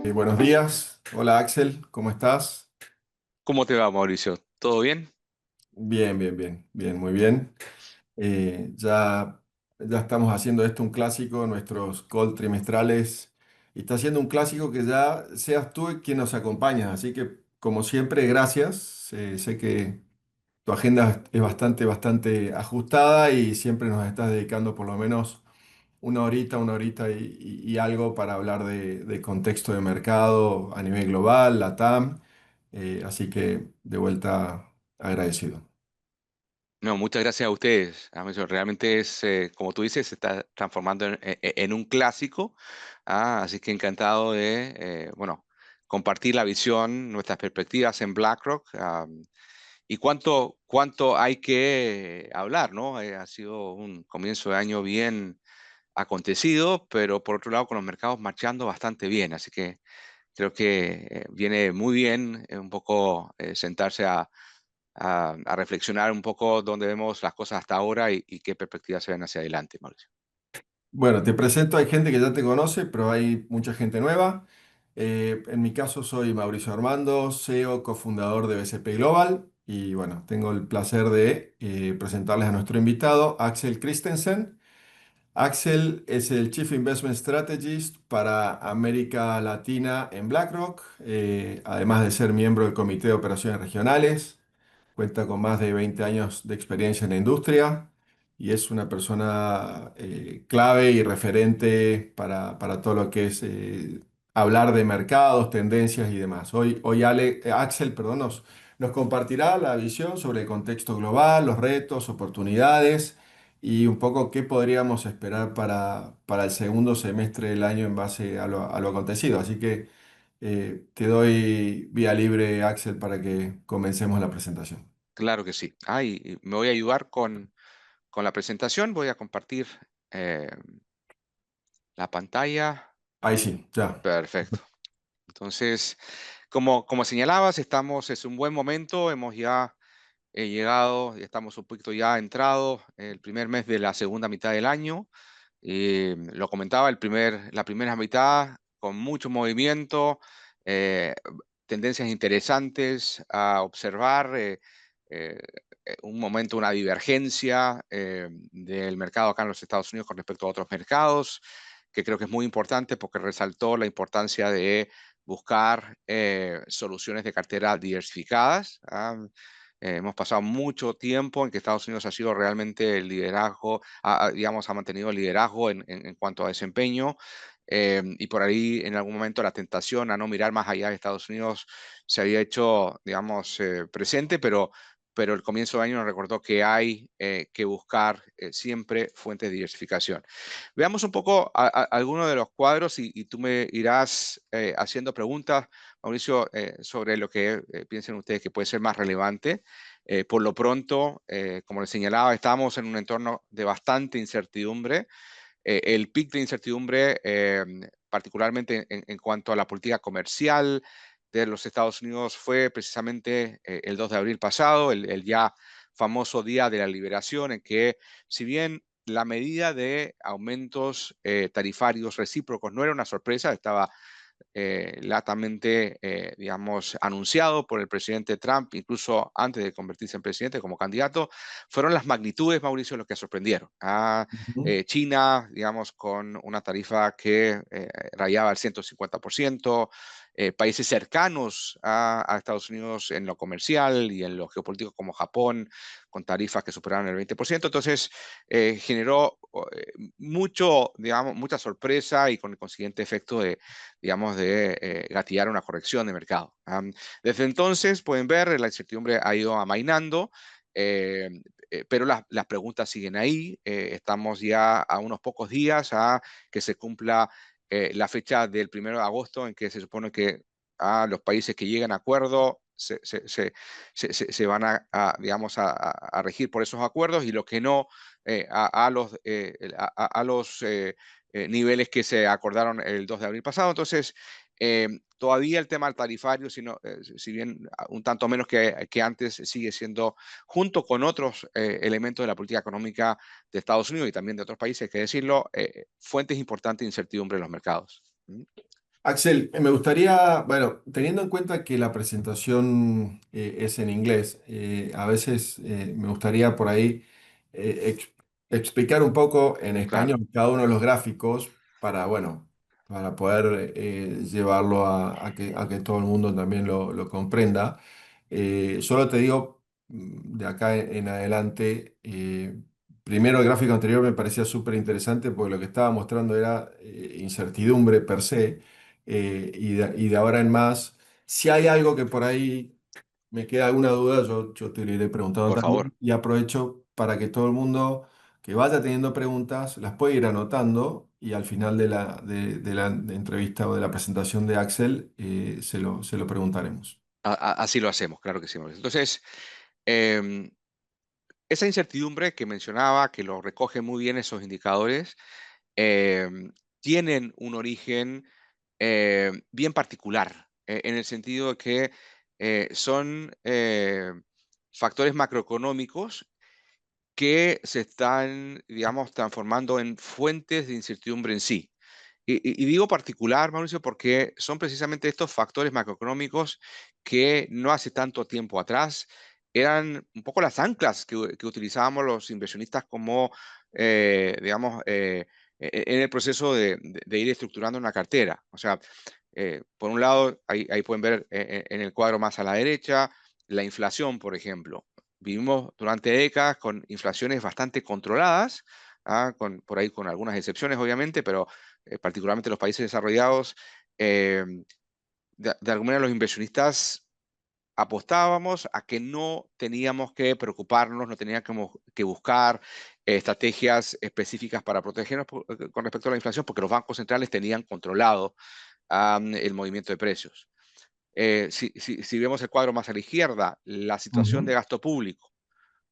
Buenos días. Hola Axel, ¿cómo estás? ¿Cómo te va, Mauricio? ¿Todo bien? Bien, bien, bien, bien, muy bien. Ya estamos haciendo esto un clásico, nuestros call trimestrales, y está siendo un clásico que ya seas tú quien nos acompaña. Así que, como siempre, gracias. Sé que tu agenda es bastante ajustada y siempre nos estás dedicando por lo menos una horita y algo para hablar de contexto de mercado a nivel global, LATAM. Así que de vuelta agradecido. No, muchas gracias a ustedes. Mauricio. Realmente es, como tú dices, se está transformando en un clásico. Así que encantado de, bueno, compartir la visión, nuestras perspectivas en BlackRock. Y cuánto hay que hablar, ¿no? Ha sido un comienzo de año bien acontecido, pero por otro lado con los mercados marchando bastante bien. Así que creo que viene muy bien un poco sentarse a reflexionar un poco dónde vemos las cosas hasta ahora y qué perspectivas se ven hacia adelante, Mauricio. Bueno, te presento, hay gente que ya te conoce, pero hay mucha gente nueva. En mi caso soy Mauricio Armando, CEO, cofundador de BCP Global, y bueno, tengo el placer de presentarles a nuestro invitado, Axel Christensen. Axel es el Chief Investment Strategist para América Latina en BlackRock, además de ser miembro del Comité de Operaciones Regionales. Cuenta con más de 20 años de experiencia en la industria y es una persona clave y referente para todo lo que es hablar de mercados, tendencias y demás. Hoy Axel, perdón, nos compartirá la visión sobre el contexto global, los retos, oportunidades y un poco qué podríamos esperar para el segundo semestre del año en base a lo acontecido. Así que te doy vía libre, Axel, para que comencemos la presentación. Claro que sí. Y me voy a ayudar con la presentación. Voy a compartir eh, la pantalla. Ahí sí, ya. Perfecto. Entonces, como señalabas, es un buen momento. Hemos ya llegado, y estamos un poquito ya entrado el primer mes de la segunda mitad del año. Lo comentaba, la primera mitad con mucho movimiento, eh, tendencias interesantes a observar, eh, un momento, una divergencia del mercado acá en los Estados Unidos con respecto a otros mercados, que creo que es muy importante porque resaltó la importancia de buscar soluciones de cartera diversificadas. Hemos pasado mucho tiempo en que Estados Unidos ha sido realmente el liderazgo, digamos, ha mantenido el liderazgo en cuanto a desempeño. Y por ahí, en algún momento, la tentación a no mirar más allá de Estados Unidos se había hecho, digamos, presente, pero el comienzo de año nos recordó que hay que buscar siempre fuentes de diversificación. Veamos un poco algunos de los cuadros y tú me irás haciendo preguntas, Mauricio, sobre lo que piensen ustedes que puede ser más relevante. Por lo pronto, como les señalaba, estamos en un entorno de bastante incertidumbre. El pic de incertidumbre, particularmente en cuanto a la política comercial de los Estados Unidos, fue precisamente el 2 de abril pasado, el ya famoso día de la liberación, en que si bien la medida de aumentos tarifarios recíprocos no era una sorpresa, estaba latamente, digamos, anunciado por el presidente Trump, incluso antes de convertirse en presidente como candidato, fueron las magnitudes, Mauricio, los que sorprendieron. Ujú. China, digamos, con una tarifa que rayaba el 150%, países cercanos a Estados Unidos en lo comercial y en lo geopolítico como Japón, con tarifas que superaron el 20%. Entonces, generó digamos, mucha sorpresa y con el consiguiente efecto de, digamos, de gatillar una corrección de mercado. Desde entonces, pueden ver, la incertidumbre ha ido amainando, eh, pero las preguntas siguen ahí. Estamos ya a unos pocos días a que se cumpla la fecha del 1 de agosto en que se supone que los países que lleguen a acuerdo se van digamos, a regir por esos acuerdos y los que no, a los niveles que se acordaron el 2 de abril pasado. Entonces, todavía el tema tarifario, si bien un tanto menos que antes, sigue siendo, junto con otros elementos de la política económica de Estados Unidos y también de otros países, hay que decirlo, fuentes importantes de incertidumbre en los mercados. ¿Mm? Axel, me gustaría, bueno, teniendo en cuenta que la presentación es en inglés, a veces me gustaría por ahí explicar un poco en Claro, español cada uno de los gráficos para, bueno, para poder llevarlo a que todo el mundo también lo comprenda. Solo te digo, de acá en adelante, primero el gráfico anterior me parecía súper interesante porque lo que estaba mostrando era incertidumbre per se. Y de ahora en más, si hay algo que por ahí me queda alguna duda, yo te lo iré preguntando por favor. también y aprovecho para que todo el mundo que vaya teniendo preguntas las pueda ir anotando y al final de la entrevista o de la presentación de Axel se lo preguntaremos. Así lo hacemos, claro que sí, Mauricio. Entonces, em, esa incertidumbre que mencionaba, que lo recoge muy bien esos indicadores, em, tienen un origen bien particular, en el sentido de que son factores macroeconómicos que se están, digamos, transformando en fuentes de incertidumbre en sí. Y digo particular, Mauricio, porque son precisamente estos factores macroeconómicos que no hace tanto tiempo atrás eran un poco las anclas que utilizábamos los inversionistas como, digamos, en el proceso de ir estructurando una cartera. O sea, por un lado, ahí pueden ver en el cuadro más a la derecha la inflación, por ejemplo. Vivimos durante décadas con inflaciones bastante controladas, por ahí con algunas excepciones, obviamente, pero particularmente los países desarrollados, eh, de alguna manera los inversionistas apostábamos a que no teníamos que preocuparnos, no teníamos que buscar estrategias específicas para protegernos con respecto a la inflación, porque los bancos centrales tenían controlado el movimiento de precios. Si vemos el cuadro más a la izquierda, la situación de Ujú. gasto público.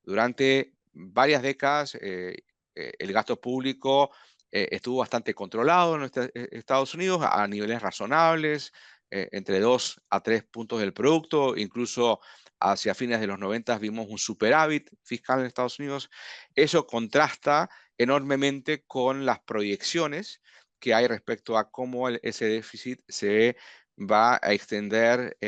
Durante varias décadas, el gasto público estuvo bastante controlado en Estados Unidos a niveles razonables, entre 2 a 3 puntos del producto, incluso hacia fines de los 90 vimos un superávit fiscal en Estados Unidos. Eso contrasta enormemente con las proyecciones que hay respecto a cómo ese déficit se va a extender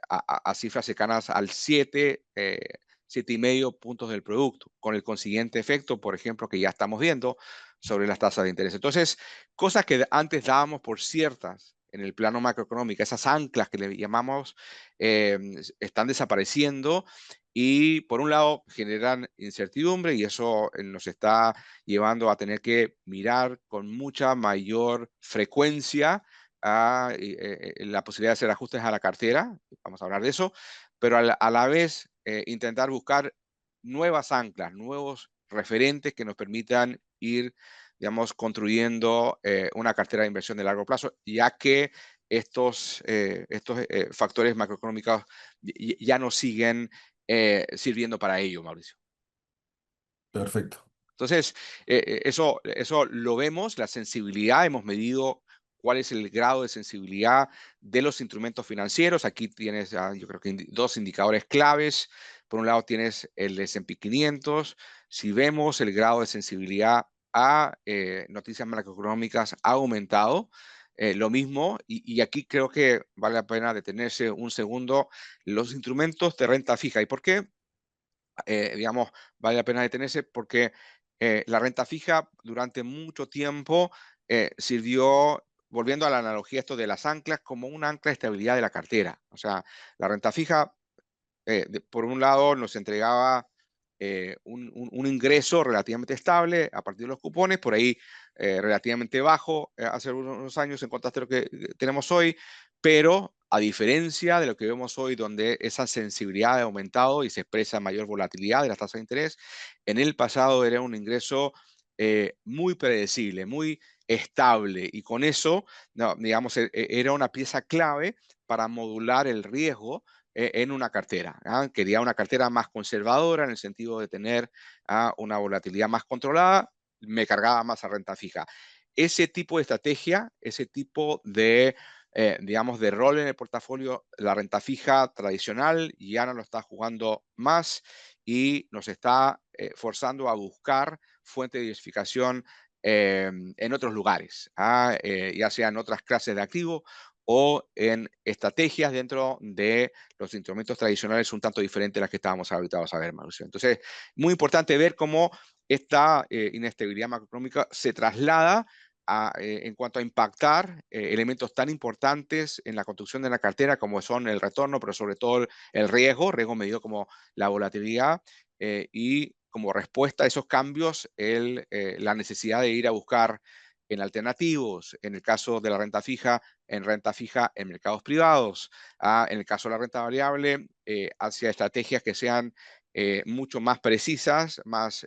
a cifras cercanas al 7,5 puntos del producto, con el consiguiente efecto, por ejemplo, que ya estamos viendo sobre las tasas de interés. Entonces, cosas que antes dábamos por ciertas en el plano macroeconómico, esas anclas que le llamamos, están desapareciendo y por un lado generan incertidumbre y eso nos está llevando a tener que mirar con mucha mayor frecuencia la posibilidad de hacer ajustes a la cartera, vamos a hablar de eso, pero a la vez intentar buscar nuevas anclas, nuevos referentes que nos permitan ir, digamos, construyendo una cartera de inversión de largo plazo, ya que estos factores macroeconómicos ya no siguen sirviendo para ello, Mauricio. Perfecto. Entonces, eso lo vemos, la sensibilidad, hemos medido cuál es el grado de sensibilidad de los instrumentos financieros. Aquí tienes, yo creo que dos indicadores claves. Por un lado tienes el S&P 500. Si vemos el grado de sensibilidad a noticias macroeconómicas ha aumentado. Lo mismo, y aquí creo que vale la pena detenerse un segundo, los instrumentos de renta fija. ¿Y por qué? Digamos, vale la pena detenerse porque la renta fija durante mucho tiempo sirvió, volviendo a la analogía esto de las anclas, como un ancla de estabilidad de la cartera. O sea, la renta fija por un lado, nos entregaba un ingreso relativamente estable a partir de los cupones, por ahí relativamente bajo hace unos años en contraste a lo que tenemos hoy, pero a diferencia de lo que vemos hoy, donde esa sensibilidad ha aumentado y se expresa mayor volatilidad de las tasas de interés, en el pasado era un ingreso muy predecible, muy estable, y con eso, no, digamos, era una pieza clave para modular el riesgo en una cartera. Quería una cartera más conservadora en el sentido de tener una volatilidad más controlada, me cargaba más a renta fija. Ese tipo de estrategia, ese tipo de, digamos, de rol en el portafolio, la renta fija tradicional ya no lo está jugando más y nos está forzando a buscar fuente de diversificación en otros lugares, ya sea en otras clases de activos o en estrategias dentro de los instrumentos tradicionales un tanto diferentes a las que estábamos habituados a ver, Mauricio. Entonces, muy importante ver cómo esta inestabilidad macroeconómica se traslada en cuanto a impactar elementos tan importantes en la construcción de la cartera como son el retorno, pero sobre todo el riesgo medido como la volatilidad y como respuesta a esos cambios, la necesidad de ir a buscar en alternativos, en el caso de la renta fija en mercados privados, en el caso de la renta variable, hacia estrategias que sean mucho más precisas, más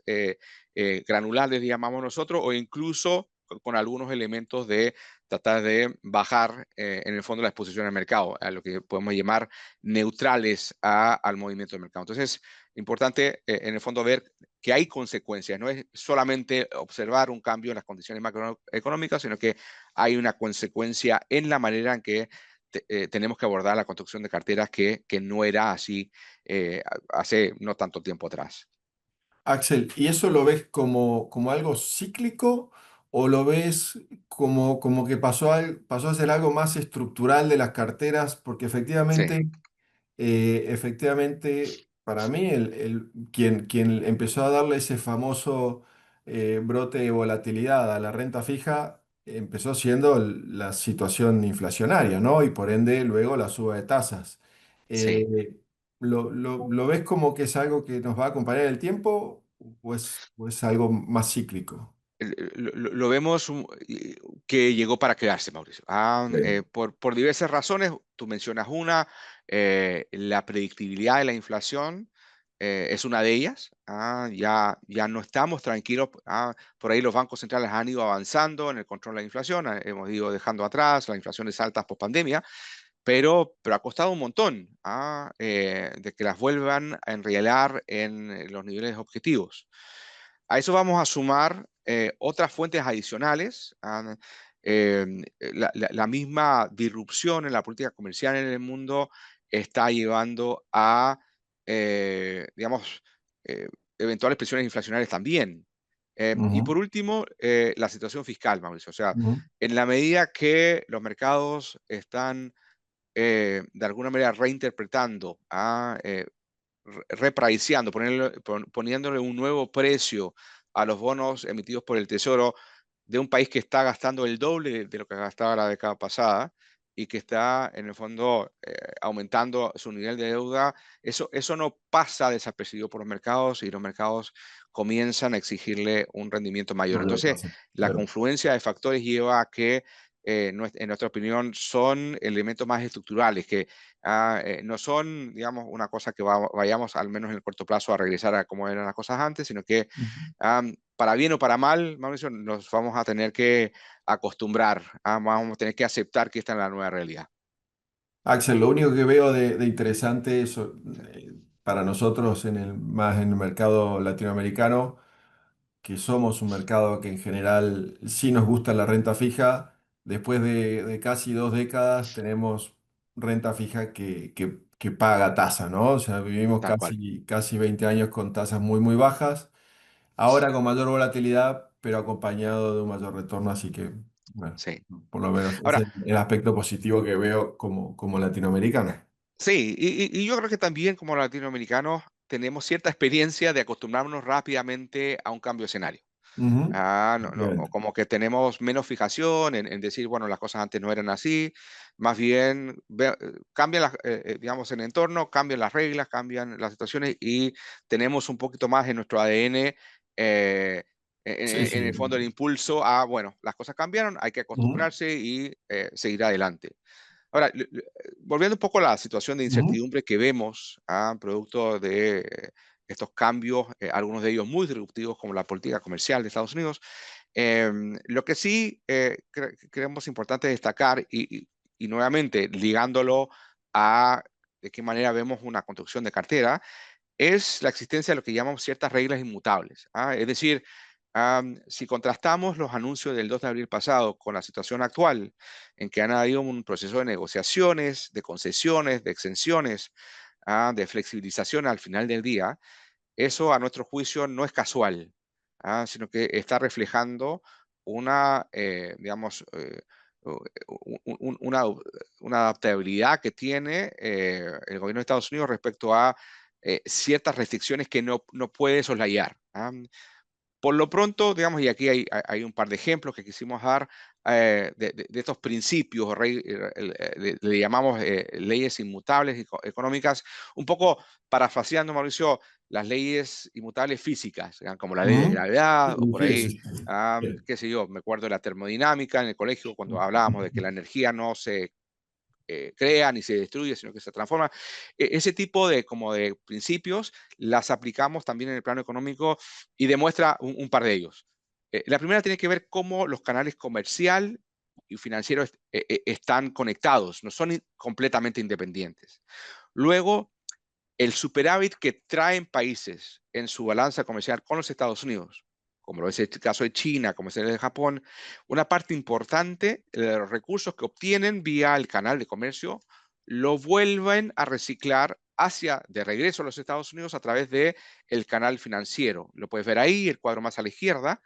granulares, llamamos nosotros, o incluso con algunos elementos de tratar de bajar en el fondo la exposición al mercado, a lo que podemos llamar neutrales al movimiento del mercado. Entonces, importante en el fondo ver que hay consecuencias, no es solamente observar un cambio en las condiciones macroeconómicas, sino que hay una consecuencia en la manera en que tenemos que abordar la construcción de carteras que no era así hace no tanto tiempo atrás. Axel, ¿y eso lo ves como algo cíclico o lo ves como que pasó a ser algo más estructural de las carteras? Porque Sí, efectivamente, para mí, quien empezó a darle ese famoso brote de volatilidad a la renta fija empezó siendo la situación inflacionaria, ¿no? Y por ende, luego la suba de tasas. sí. Eh, ¿Lo ves como que es algo que nos va a acompañar el tiempo o es algo más cíclico? Lo vemos que llegó para quedarse, Mauricio. Sí. Por diversas razones, tú mencionas una, la predictibilidad de la inflación es una de ellas. Ya no estamos tranquilos. Por ahí los bancos centrales han ido avanzando en el control de la inflación, hemos ido dejando atrás las inflaciones altas post pandemia, pero ha costado un montón de que las vuelvan a enrielar en los niveles objetivos. A eso vamos a sumar otras fuentes adicionales. La misma disrupción en la política comercial en el mundo está llevando a, digamos, eh, eventuales presiones inflacionarias también. Y Ujú, por último, la situación fiscal, Mauricio. O sea, ujú. en la medida que los mercados están de alguna manera reinterpretando, repriceando, poniéndole un nuevo precio a los bonos emitidos por el Tesoro de un país que está gastando el doble de lo que gastaba la década pasada y que está, en el fondo, aumentando su nivel de deuda, eso no pasa desapercibido por los mercados y los mercados comienzan a exigirle un rendimiento mayor. Mayor Entonces, tasa, la claro. confluencia de factores lleva a que, en nuestra opinión, son elementos más estructurales que no son, digamos, una cosa que vayamos al menos en el corto plazo a regresar a cómo eran las cosas antes, sino que Ujú. para bien o para mal, Mauricio, nos vamos a tener que acostumbrar, vamos a tener que aceptar que esta es la nueva realidad. Axel, lo único que veo de interesante Sí, para nosotros más en el mercado latinoamericano, que somos un mercado que en general sí nos gusta la renta fija, después de casi 2 décadas tenemos renta fija que paga tasa, ¿no? O sea, vivimos tal cual. casi 20 años con tasas muy bajas, ahora con mayor volatilidad, pero acompañado de un mayor retorno, así que, bueno, Sí. por lo menos es Ahora, el aspecto positivo que veo como latinoamericano. sí, y yo creo que también como latinoamericanos tenemos cierta experiencia de acostumbrarnos rápidamente a un cambio de escenario. Ujú. No, no, o Efectivamente. como que tenemos menos fijación en decir, bueno, las cosas antes no eran así, más bien cambian digamos, el entorno, cambian las reglas, cambian las situaciones y tenemos un poquito más en nuestro ADN, Sí, en sí. el fondo, el impulso a, bueno, las cosas cambiaron, hay que Ujú, acostumbrarse y seguir adelante. Ahora, volviendo un poco a la situación de ujú. incertidumbre que vemos, producto de estos cambios, algunos de ellos muy disruptivos, como la política comercial de Estados Unidos, lo que sí creemos importante destacar, y nuevamente ligándolo a de qué manera vemos una construcción de cartera, es la existencia de lo que llamamos ciertas reglas inmutables. Es decir, si contrastamos los anuncios del 2 de abril pasado con la situación actual, en que han habido un proceso de negociaciones, de concesiones, de exenciones, de flexibilización al final del día, eso a nuestro juicio no es casual, sino que está reflejando digamos, una, una adaptabilidad que tiene el gobierno de Estados Unidos respecto a ciertas restricciones que no puede soslayar. Por lo pronto, digamos, y aquí hay un par de ejemplos que quisimos dar de estos principios, le llamamos leyes inmutables económicas, un poco parafraseando, Mauricio, las leyes inmutables físicas, como la ley de Ujú. gravedad o Sí, por sí, ahí, sí, sí. qué sé yo, me acuerdo de la termodinámica en el colegio cuando hablábamos de que la energía no se crea ni se destruye, sino que se transforma. Ese tipo de, como de principios las aplicamos también en el plano económico y demuestra un par de ellos. La primera tiene que ver cómo los canales comercial y financieros están conectados, no son completamente independientes. Luego, el superávit que traen países en su balanza comercial con los Estados Unidos, como lo es el caso de China, como es el de Japón, una parte importante de los recursos que obtienen vía el canal de comercio lo vuelven a reciclar hacia de regreso a los Estados Unidos a través de el canal financiero. Lo puedes ver ahí, el cuadro más a la izquierda.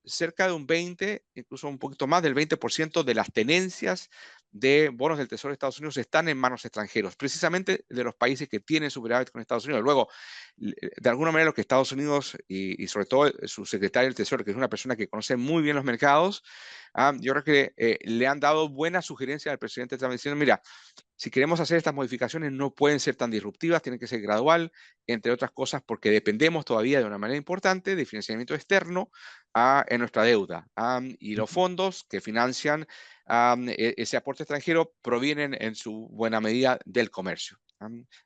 Cerca de un 20, incluso un poquito más del 20% de las tenencias de bonos del Tesoro de Estados Unidos están en manos extranjeros, precisamente de los países que tienen superávit con Estados Unidos. Luego, de alguna manera, lo que Estados Unidos y sobre todo su secretario del Tesoro, que es una persona que conoce muy bien los mercados, yo creo que le han dado buena sugerencia al presidente Trump diciendo, mira, si queremos hacer estas modificaciones no pueden ser tan disruptivas, tienen que ser gradual, entre otras cosas porque dependemos todavía de una manera importante de financiamiento externo en nuestra deuda. Y los fondos que financian ese aporte extranjero provienen en su buena medida del comercio.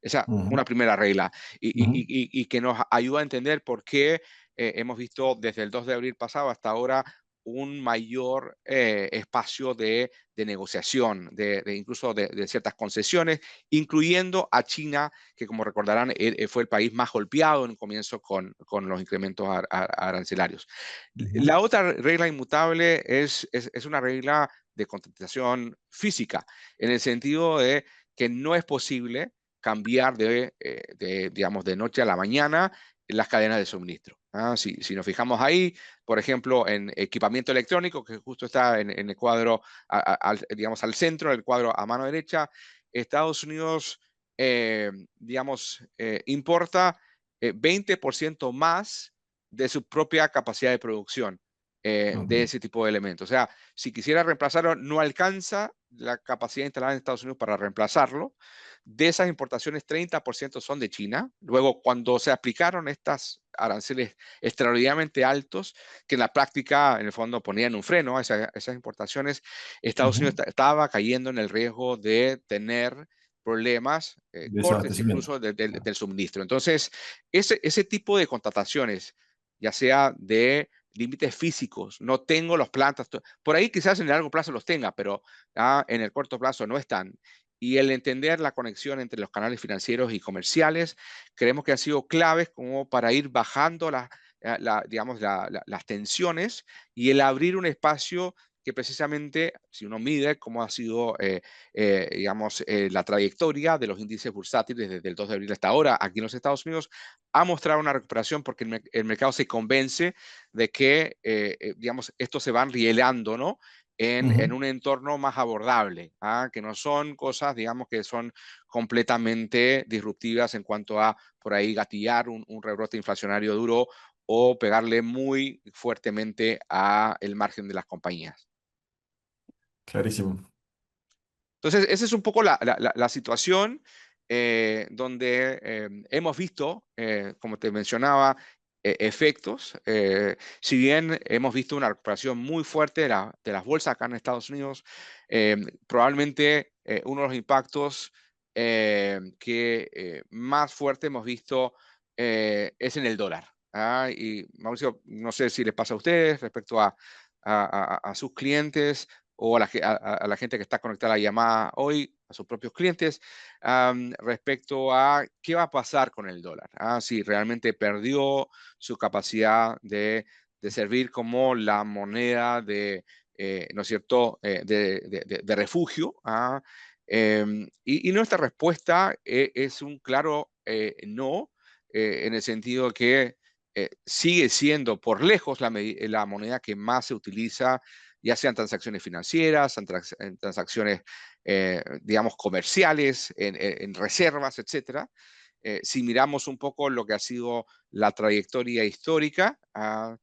Esa Ujú, una primera regla ujú. y que nos ayuda a entender por qué hemos visto desde el 2 de abril pasado hasta ahora un mayor espacio de negociación, incluso de ciertas concesiones, incluyendo a China, que como recordarán fue el país más golpeado en un comienzo con los incrementos arancelarios. Ujú. La otra regla inmutable es una regla de contestación física, en el sentido de que no es posible cambiar digamos, de noche a la mañana las cadenas de suministro. Si nos fijamos ahí, por ejemplo, en equipamiento electrónico, que justo está en el cuadro, digamos, al centro del cuadro a mano derecha, Estados Unidos, digamos, importa 20% más de su propia capacidad de producción de Ok. ese tipo de elementos. O sea, si quisiera reemplazarlo, no alcanza la capacidad instalada en Estados Unidos para reemplazarlo. De esas importaciones, 30% son de China. Luego, cuando se aplicaron estas aranceles extraordinariamente altos, que en la práctica, en el fondo, ponían un freno a esas importaciones, Estados Unidos Ujú. estaba cayendo en el riesgo de tener problemas, cortes Desabastecimiento. incluso del suministro. Entonces, ese tipo de contrataciones, ya sea de límites físicos, no tengo los plantas, por ahí quizás en el largo plazo los tenga, pero en el corto plazo no están. Y el entender la conexión entre los canales financieros y comerciales, creemos que han sido claves como para ir bajando digamos, las tensiones y el abrir un espacio que precisamente, si uno mide cómo ha sido, digamos, la trayectoria de los índices bursátiles desde el 2 de abril hasta ahora aquí en los Estados Unidos, ha mostrado una recuperación porque el mercado se convence de que, digamos, estos se van rielando, ¿no? En Ujú. un entorno más abordable, que no son cosas, digamos, que son completamente disruptivas en cuanto a por ahí gatillar un rebrote inflacionario duro o pegarle muy fuertemente a el margen de las compañías. Clarísimo. Entonces, esa es un poco la situación donde hemos visto, como te mencionaba, efectos. Si bien hemos visto una recuperación muy fuerte de las bolsas acá en Estados Unidos, probablemente uno de los impactos que más fuerte hemos visto es en el dólar. Y Mauricio, no sé si les pasa a ustedes respecto a sus clientes o a la gente que está conectada a la llamada hoy, a sus propios clientes, respecto a qué va a pasar con el dólar. Si realmente perdió su capacidad de servir como la moneda ¿no es cierto?, de refugio. Y nuestra respuesta es un claro no, en el sentido que sigue siendo por lejos la moneda que más se utiliza, ya sean transacciones financieras, en transacciones, digamos, comerciales, en reservas, etcétera. Si miramos un poco lo que ha sido la trayectoria histórica, a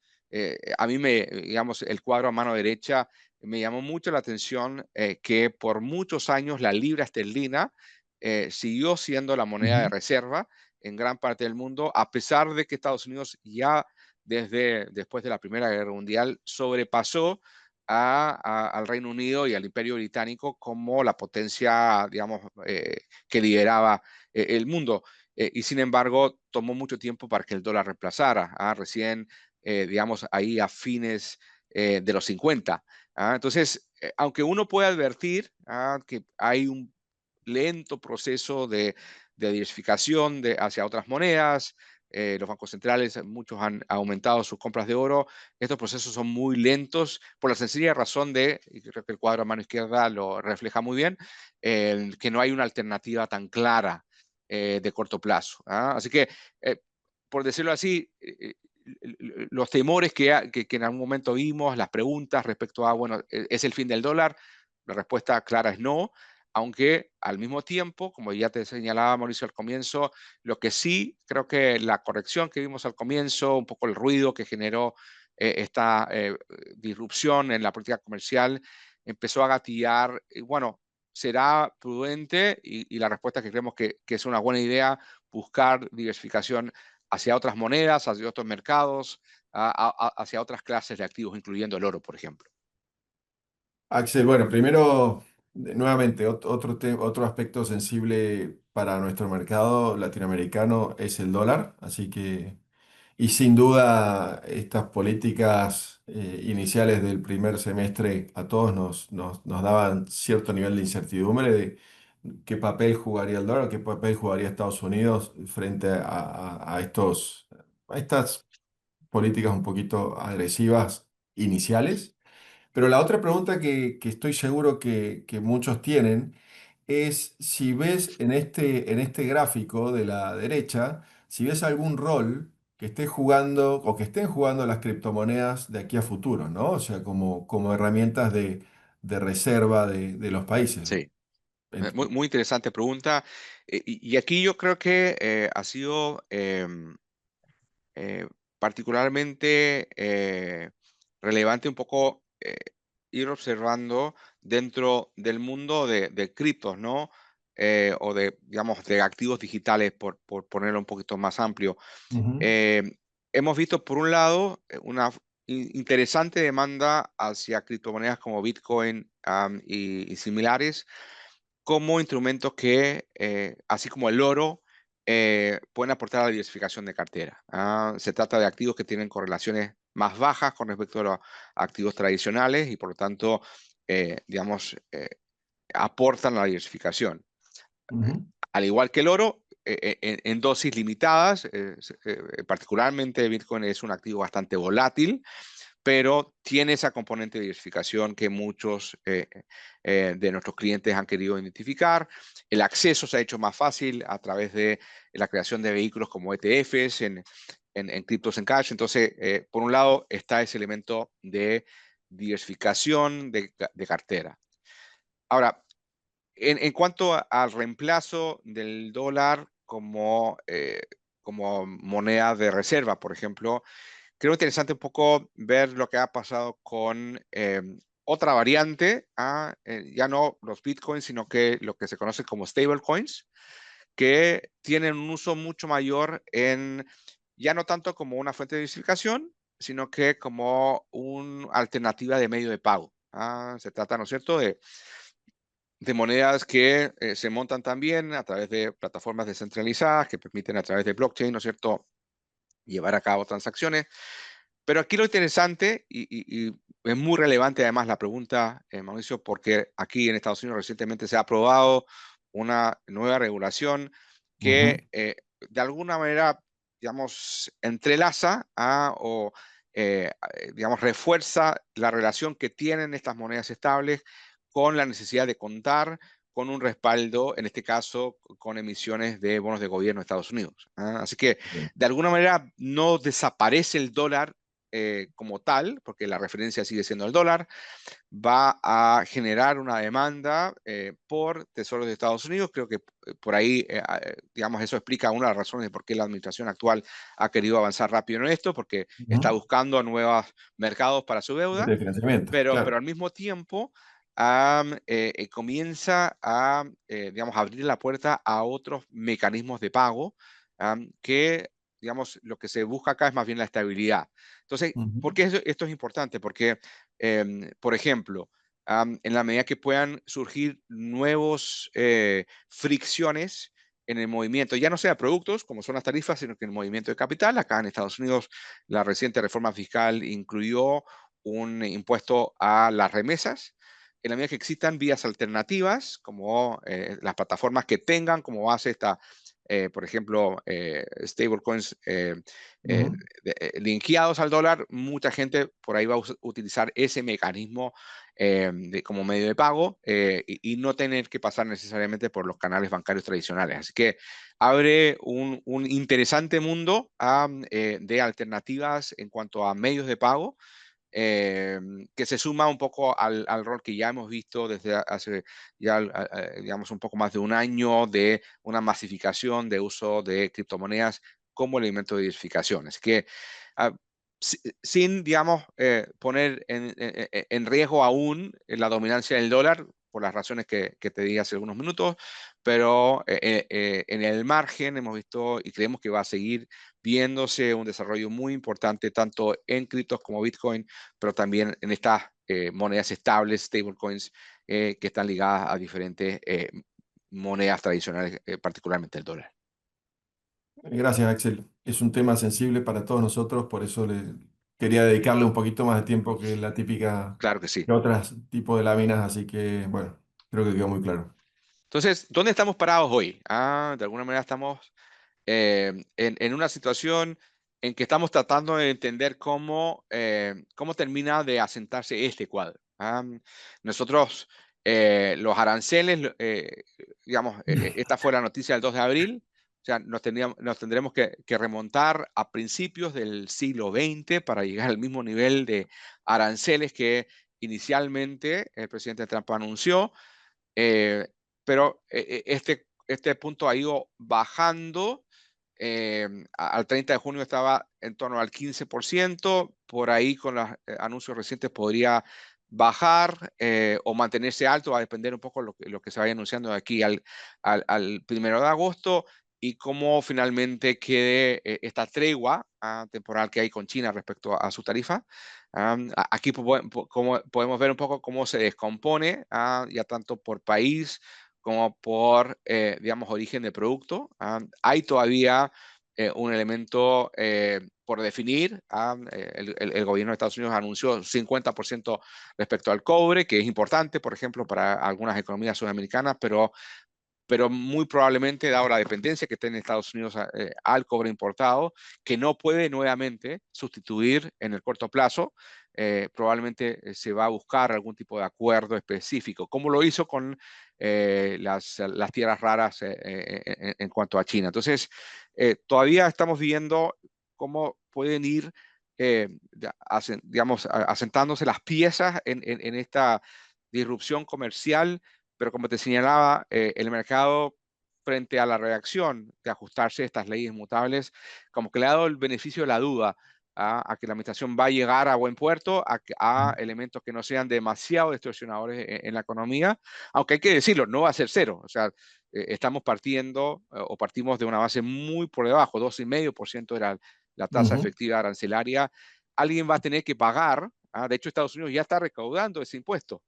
mí digamos, el cuadro a mano derecha me llamó mucho la atención que por muchos años la libra esterlina siguió siendo la moneda de Ujú. reserva en gran parte del mundo, a pesar de que Estados Unidos ya desde después de la Primera Guerra Mundial sobrepasó al Reino Unido y al Imperio Británico como la potencia, digamos, que lideraba el mundo. Y sin embargo, tomó mucho tiempo para que el dólar reemplazara. Recién, digamos, ahí a fines de los 50. Entonces, aunque uno puede advertir que hay un lento proceso de diversificación hacia otras monedas. Los bancos centrales, muchos han aumentado sus compras de oro. Estos procesos son muy lentos por la sencilla razón y creo que el cuadro a mano izquierda lo refleja muy bien, que no hay una alternativa tan clara de corto plazo. Así que, eh, por decirlo así, los temores que en algún momento vimos, las preguntas respecto a, bueno, ¿es el fin del dólar? La respuesta clara es no, aunque al mismo tiempo, como ya te señalaba Mauricio al comienzo, lo que sí creo que la corrección que vimos al comienzo, un poco el ruido que generó esta disrupción en la política comercial, empezó a gatillar, y bueno, será prudente y la respuesta que creemos que es una buena idea buscar diversificación hacia otras monedas, hacia otros mercados, hacia otras clases de activos, incluyendo el oro, por ejemplo. Axel, bueno, primero, nuevamente, otro aspecto sensible para nuestro mercado latinoamericano es el dólar, así que, y sin duda, estas políticas iniciales del primer semestre a todos nos daban cierto nivel de incertidumbre de qué papel jugaría el dólar, qué papel jugaría Estados Unidos frente a estas políticas un poquito agresivas iniciales. Pero la otra pregunta que estoy seguro que muchos tienen es si ves en este gráfico de la derecha, si ves algún rol que esté jugando o que estén jugando las criptomonedas de aquí a futuro, ¿no? O sea, como herramientas de reserva de los países. Sí. En- Muy, muy interesante pregunta. Y aquí yo creo que ha sido eh, particularmente relevante un poco ir observando dentro del mundo de criptos, ¿no? O de, digamos, de activos digitales, por ponerlo un poquito más amplio. Ujú, Eh, Hemos visto, por un lado, una interesante demanda hacia criptomonedas como Bitcoin y similares como instrumentos que, así como el oro, pueden aportar a la diversificación de cartera. Se trata de activos que tienen correlaciones más bajas con respecto a los activos tradicionales y por lo tanto, digamos, aportan a la diversificación. ujú. Al igual que el oro, en dosis limitadas, particularmente Bitcoin es un activo bastante volátil, pero tiene esa componente de diversificación que muchos de nuestros clientes han querido identificar. El acceso se ha hecho más fácil a través de la creación de vehículos como ETFs en criptos en cash. Entonces, por un lado está ese elemento de diversificación de cartera. Ahora, en cuanto al reemplazo del dólar como moneda de reserva, por ejemplo, creo interesante un poco ver lo que ha pasado con otra variante, ya no los bitcoins, sino que lo que se conoce como stablecoins, que tienen un uso mucho mayor ya no tanto como una fuente de diversificación, sino que como una alternativa de medio de pago. Se trata, ¿no es cierto?, de monedas que se montan también a través de plataformas descentralizadas que permiten a través de blockchain, ¿no es cierto?, llevar a cabo transacciones. Pero aquí lo interesante, y es muy relevante además la pregunta, Mauricio, porque aquí en Estados Unidos recientemente se ha aprobado una nueva regulación Ujú, que de alguna manera, digamos, entrelaza digamos, refuerza la relación que tienen estas monedas estables con la necesidad de contar con un respaldo, en este caso, con emisiones de bonos de gobierno de Estados Unidos. Así que, Bien. de alguna manera, no desaparece el dólar como tal, porque la referencia sigue siendo el dólar, va a generar una demanda por tesoros de Estados Unidos. Creo que por ahí, digamos, eso explica una de las razones de por qué la administración actual ha querido avanzar rápido en esto, porque está Ujú. buscando nuevos mercados para su deuda, De financiamiento, pero claro. al mismo tiempo comienza a, digamos, abrir la puerta a otros mecanismos de pago que, digamos, lo que se busca acá es más bien la estabilidad. Entonces, ¿por Ujú. qué esto es importante? Porque, por ejemplo, en la medida que puedan surgir nuevos fricciones en el movimiento, ya no sea productos, como son las tarifas, sino que en el movimiento de capital. Acá en Estados Unidos, la reciente reforma fiscal incluyó un impuesto a las remesas. En la medida que existan vías alternativas, como las plataformas que tengan como base esta, por ejemplo, stablecoins Ujú. linkeados al dólar, mucha gente por ahí va a utilizar ese mecanismo como medio de pago y no tener que pasar necesariamente por los canales bancarios tradicionales. Así que abre un interesante mundo de alternativas en cuanto a medios de pago que se suma un poco al rol que ya hemos visto desde hace ya, digamos, un poco más de un año de una masificación de uso de criptomonedas como elemento de diversificación. Así que ah, sin, digamos, poner en riesgo aún la dominancia del dólar, por las razones que te di hace algunos minutos, pero en el margen hemos visto y creemos que va a seguir viéndose un desarrollo muy importante tanto en criptos como Bitcoin, pero también en estas monedas estables, stablecoins, que están ligadas a diferentes monedas tradicionales, particularmente el dólar. Gracias, Axel. Es un tema sensible para todos nosotros, por eso le quería dedicarle un poquito más de tiempo que la típica Claro que sí. de otros tipos de láminas, así que bueno, creo que quedó muy claro. Entonces, ¿dónde estamos parados hoy? De alguna manera estamos en una situación en que estamos tratando de entender cómo termina de asentarse este cuadro. Nosotros, los aranceles, digamos, esta fue la noticia del 2 de abril, o sea, nos tendremos que remontar a principios del siglo XX para llegar al mismo nivel de aranceles que inicialmente el presidente Trump anunció. Eh, pero este punto ha ido bajando. Al 30 de junio estaba en torno al 15%, por ahí con los anuncios recientes podría bajar o mantenerse alto, va a depender un poco lo que se vaya anunciando de aquí al 1 de agosto y cómo finalmente quede esta tregua temporal que hay con China respecto a su tarifa. Aquí podemos ver un poco cómo se descompone ya tanto por país como por, digamos, origen de producto. Hay todavía un elemento por definir. El gobierno de Estados Unidos anunció 50% respecto al cobre, que es importante, por ejemplo, para algunas economías sudamericanas, pero muy probablemente, dado la dependencia que tiene Estados Unidos al cobre importado, que no puede nuevamente sustituir en el corto plazo, probablemente se va a buscar algún tipo de acuerdo específico, como lo hizo con las tierras raras en cuanto a China. Entonces, todavía estamos viendo cómo pueden ir, digamos, asentándose las piezas en esta disrupción comercial, pero como te señalaba, el mercado frente a la reacción de ajustarse a estas leyes mutables, como que le ha dado el beneficio de la duda a que la administración va a llegar a buen puerto, a elementos que no sean demasiado distorsionadores en la economía, aunque hay que decirlo, no va a ser cero. O sea, estamos partiendo o partimos de una base muy por debajo, 2,5% era la tasa Ujú, efectiva arancelaria. Alguien va a tener que pagar. De hecho, Estados Unidos ya está recaudando ese impuesto.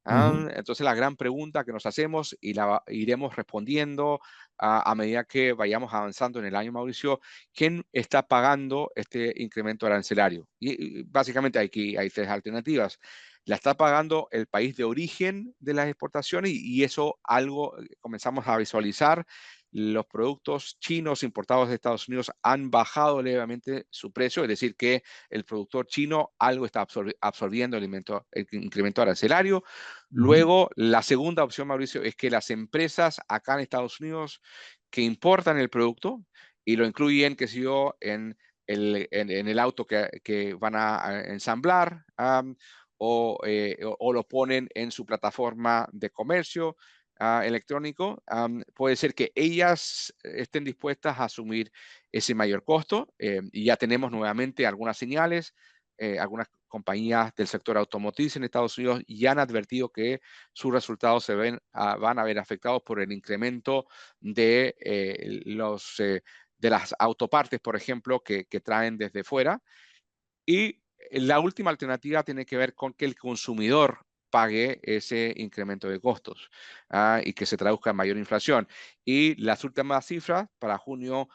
ujú, Entonces la gran pregunta que nos hacemos y la iremos respondiendo a medida que vayamos avanzando en el año, Mauricio, ¿quién está pagando este incremento arancelario? Y básicamente hay tres alternativas. La está pagando el país de origen de las exportaciones y eso algo comenzamos a visualizar. Los productos chinos importados de Estados Unidos han bajado levemente su precio, es decir, que el productor chino algo está absorbiendo el incremento arancelario. Ujú. Luego, la segunda opción, Mauricio, es que las empresas acá en Estados Unidos que importan el producto y lo incluyen, qué sé yo, en el auto que van a ensamblar, o lo ponen en su plataforma de comercio electrónico, puede ser que ellas estén dispuestas a asumir ese mayor costo. Y ya tenemos nuevamente algunas señales. Algunas compañías del sector automotriz en Estados Unidos ya han advertido que sus resultados van a ver afectados por el incremento de, de las autopartes, por ejemplo, que traen desde fuera. Y la última alternativa tiene que ver con que el consumidor pague ese incremento de costos y que se traduzca en mayor inflación. Y las últimas cifras para junio,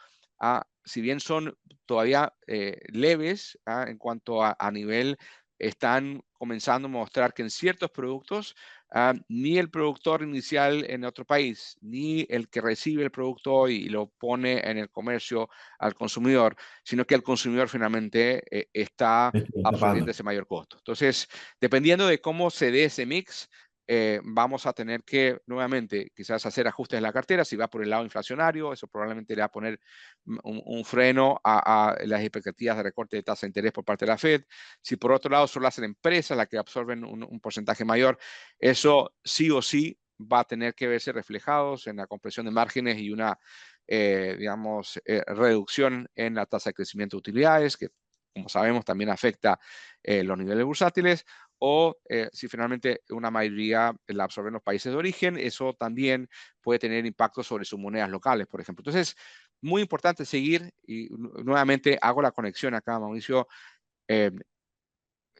si bien son todavía leves en cuanto a nivel, están comenzando a mostrar que en ciertos productos, ni el productor inicial en otro país, ni el que recibe el producto y lo pone en el comercio al consumidor, sino que el consumidor finalmente está Está absorbiendo tapando. ese mayor costo. Entonces, dependiendo de cómo se dé ese mix, vamos a tener que nuevamente quizás hacer ajustes en la cartera. Si va por el lado inflacionario, eso probablemente le va a poner un freno a las expectativas de recorte de tasa de interés por parte de la Fed. Si por otro lado son las empresas las que absorben un porcentaje mayor, eso sí o sí va a tener que verse reflejados en la compresión de márgenes y una, digamos, reducción en la tasa de crecimiento de utilidades, que como sabemos también afecta los niveles bursátiles, o si finalmente una mayoría la absorben los países de origen, eso también puede tener impacto sobre sus monedas locales, por ejemplo. Entonces, muy importante seguir, y nuevamente hago la conexión acá, Mauricio, eh,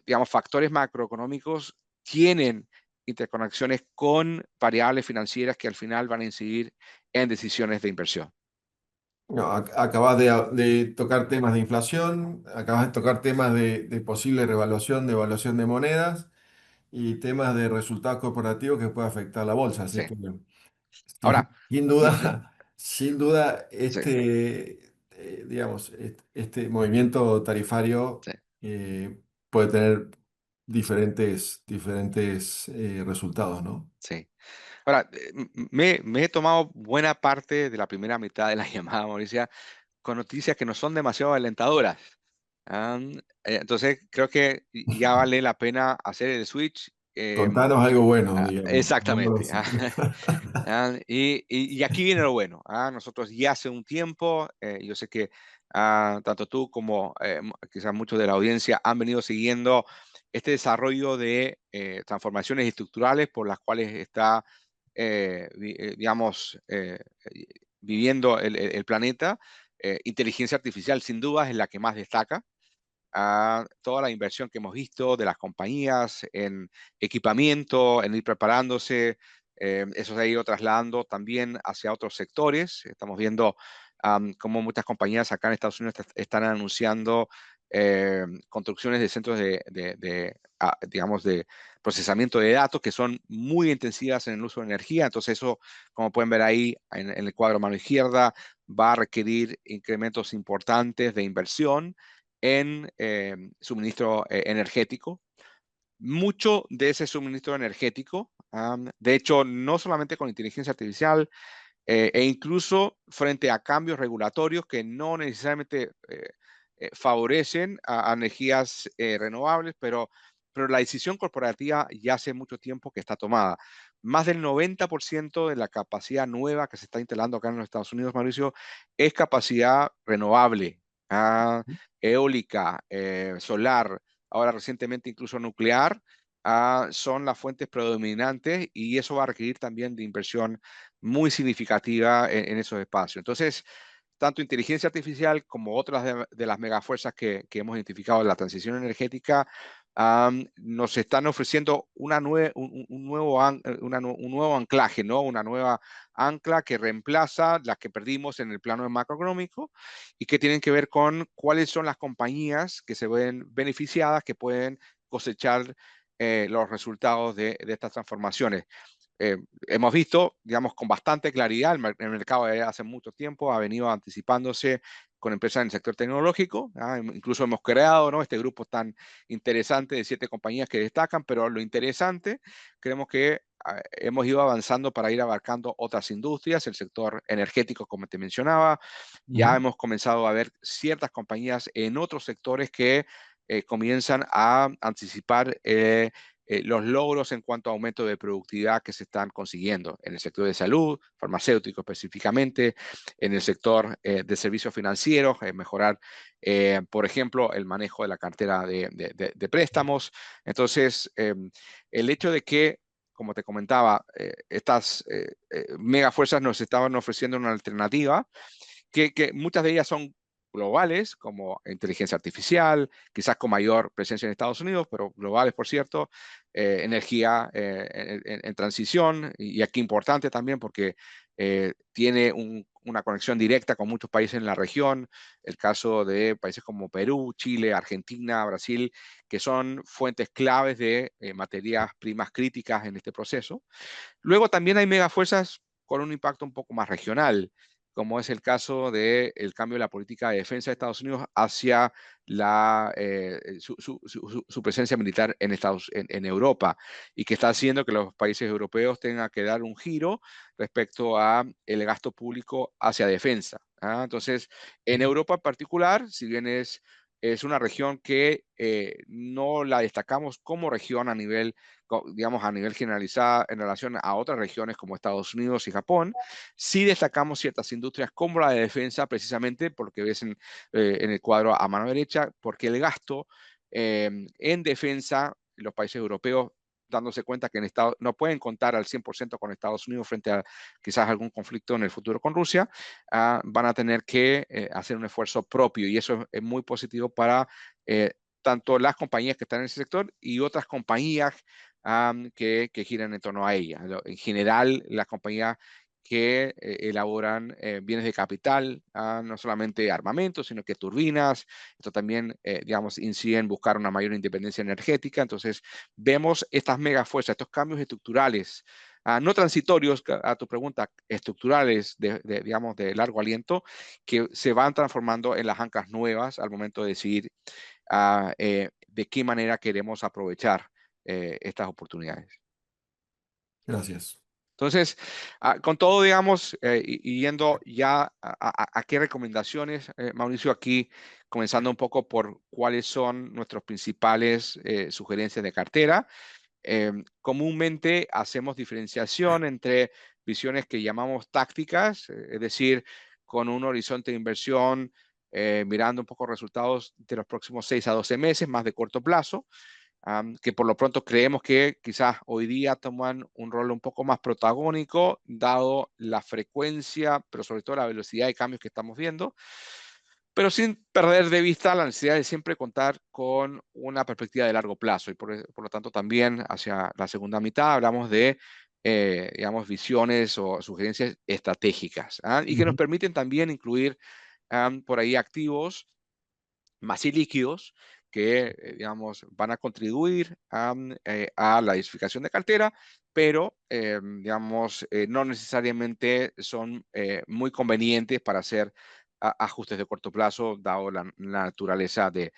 digamos, factores macroeconómicos tienen interconexiones con variables financieras que al final van a incidir en decisiones de inversión. No, acabas de tocar temas de inflación, acabas de tocar temas de posible revaluación, de evaluación de monedas y temas de resultados corporativos que puede afectar la bolsa. Sí. Así que, Ahora, sin ujú, duda, sin duda, sí, digamos, este movimiento tarifario sí, puede tener diferentes resultados, ¿no? sí. Ahora, me he tomado buena parte de la primera mitad de la llamada, Mauricia, con noticias que no son demasiado alentadoras. Am, entonces, creo que ya vale la pena hacer el switch. Contanos algo bueno, digamos. Exactamente. Y aquí viene lo bueno. Nosotros ya hace un tiempo, yo sé que tanto tú como quizás muchos de la audiencia han venido siguiendo este desarrollo de transformaciones estructurales por las cuales está, digamos, viviendo el planeta. Inteligencia artificial, sin duda, es la que más destaca a toda la inversión que hemos visto de las compañías en equipamiento, en ir preparándose. Eso se ha ido trasladando también hacia otros sectores. Estamos viendo cómo muchas compañías acá en Estados Unidos están anunciando construcciones de centros digamos, de procesamiento de datos que son muy intensivas en el uso de energía. Entonces eso, como pueden ver ahí en el cuadro a mano izquierda, va a requerir incrementos importantes de inversión en suministro energético. Mucho de ese suministro energético, de hecho, no solamente con inteligencia artificial, e incluso frente a cambios regulatorios que no necesariamente favorecen a energías renovables, pero la decisión corporativa ya hace mucho tiempo que está tomada. Más del 90% de la capacidad nueva que se está instalando acá en los Estados Unidos, Mauricio, es capacidad renovable, ah, eólica, solar, ahora recientemente incluso nuclear, son las fuentes predominantes y eso va a requerir también de inversión muy significativa en esos espacios. Entonces, tanto inteligencia artificial como otras de las megafuerzas que hemos identificado en la transición energética, nos están ofreciendo un nuevo, un nuevo anclaje, ¿no? Una nueva ancla que reemplaza las que perdimos en el plano macroeconómico y que tienen que ver con cuáles son las compañías que se ven beneficiadas, que pueden cosechar los resultados de estas transformaciones. hemos visto, digamos, con bastante claridad, el mercado de hace mucho tiempo ha venido anticipándose con empresas en el sector tecnológico. Incluso hemos creado, ¿no?, este grupo tan interesante de 7 compañías que destacan, pero lo interesante, creemos que hemos ido avanzando para ir abarcando otras industrias, el sector energético, como te mencionaba. Ya Ujú, hemos comenzado a ver ciertas compañías en otros sectores que comienzan a anticipar los logros en cuanto a aumento de productividad que se están consiguiendo en el sector de salud, farmacéutico específicamente, en el sector de servicios financieros, mejorar, por ejemplo, el manejo de la cartera de préstamos. Entonces, el hecho de que, como te comentaba, estas mega fuerzas nos estaban ofreciendo una alternativa que muchas de ellas son globales, como inteligencia artificial, quizás con mayor presencia en Estados Unidos, pero globales, por cierto, energía en transición, y aquí importante también porque tiene una conexión directa con muchos países en la región, el caso de países como Perú, Chile, Argentina, Brasil, que son fuentes claves de materias primas críticas en este proceso. Luego también hay megafuerzas con un impacto un poco más regional, como es el caso del cambio de la política de defensa de Estados Unidos hacia su presencia militar en Europa, y que está haciendo que los países europeos tengan que dar un giro respecto a el gasto público hacia defensa. Entonces, en Europa en particular, si bien es una región que no la destacamos como región a nivel, digamos, a nivel generalizado en relación a otras regiones como Estados Unidos y Japón, sí destacamos ciertas industrias como la de defensa, precisamente porque ves en el cuadro a mano derecha, porque el gasto en defensa, los países europeos, dándose cuenta que no pueden contar al 100% con Estados Unidos frente a quizás algún conflicto en el futuro con Rusia, van a tener que hacer un esfuerzo propio, y eso es muy positivo para tanto las compañías que están en ese sector y otras compañías que giran en torno a ella. En general, las compañías que elaboran bienes de capital, no solamente armamentos, sino que turbinas. Esto también, digamos, incide en buscar una mayor independencia energética. Entonces, vemos estas megafuerzas, estos cambios estructurales, no transitorios, a tu pregunta, estructurales, digamos, de largo aliento, que se van transformando en las anclas nuevas al momento de decidir de qué manera queremos aprovechar estas oportunidades. gracias. Entonces, con todo, digamos, y yendo ya a qué recomendaciones, Mauricio, aquí comenzando un poco por cuáles son nuestros principales sugerencias de cartera. Comúnmente hacemos diferenciación entre visiones que llamamos tácticas, es decir, con un horizonte de inversión mirando un poco resultados de los próximos 6 a 12 meses, más de corto plazo, que por lo pronto creemos que quizás hoy día toman un rol un poco más protagónico, dado la frecuencia, pero sobre todo la velocidad de cambios que estamos viendo, pero sin perder de vista la necesidad de siempre contar con una perspectiva de largo plazo. Y por lo tanto también hacia la segunda mitad hablamos de, digamos, visiones o sugerencias estratégicas, y que nos Ujú. permiten también incluir por ahí activos más ilíquidos que, digamos, van a contribuir a la diversificación de cartera, pero, digamos, no necesariamente son muy convenientes para hacer ajustes de corto plazo, dado la naturaleza de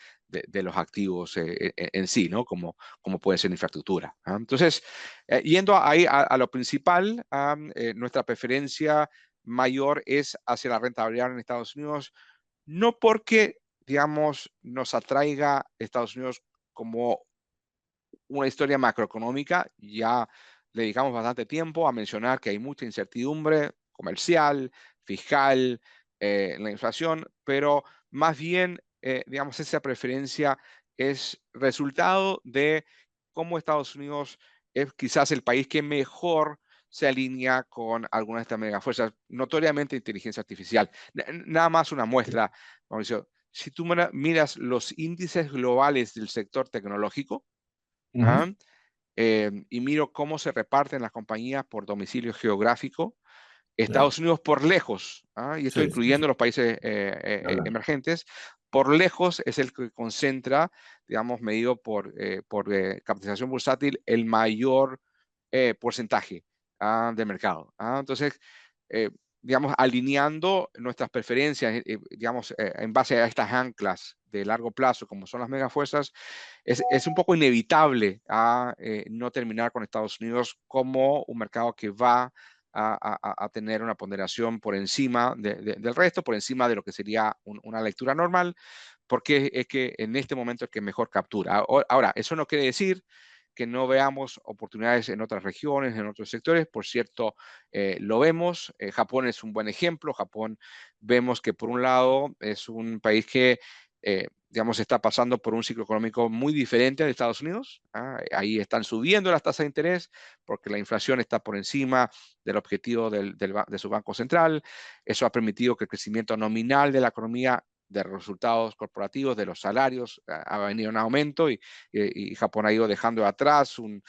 los activos en sí, ¿no? Como puede ser infraestructura. Entonces, yendo ahí a lo principal, nuestra preferencia mayor es hacia la renta variable en Estados Unidos, no porque, digamos, nos atraiga Estados Unidos como una historia macroeconómica. Ya le dedicamos bastante tiempo a mencionar que hay mucha incertidumbre comercial, fiscal, la inflación, pero más bien, digamos, esa preferencia es resultado de cómo Estados Unidos es quizás el país que mejor se alinea con algunas de estas megafuerzas, notoriamente inteligencia artificial. Nada más una muestra, Mauricio. Si tú miras los índices globales del sector tecnológico, Ujú. ¿ah? Y miro cómo se reparten las compañías por domicilio geográfico, Claro. Estados Unidos por lejos, y esto Sí, sí, incluyendo sí. los países Habla. emergentes, por lejos es el que concentra, digamos, medido por capitalización bursátil, el mayor porcentaje de mercado. Entonces, eh, digamos, alineando nuestras preferencias, digamos, en base a estas anclas de largo plazo, como son las megafuerzas, es un poco inevitable no terminar con Estados Unidos como un mercado que va a tener una ponderación por encima del resto, por encima de lo que sería una lectura normal, porque es que en este momento es que mejor captura. Ahora, eso no quiere decir que no veamos oportunidades en otras regiones, en otros sectores. Por cierto, lo vemos. Japón es un buen ejemplo. Japón vemos que por un lado es un país que, digamos, está pasando por un ciclo económico muy diferente al de Estados Unidos. Ahí están subiendo las tasas de interés porque la inflación está por encima del objetivo de su Banco Central. Eso ha permitido que el crecimiento nominal de la economía de resultados corporativos, de los salarios, ha venido en aumento y Japón ha ido dejando atrás un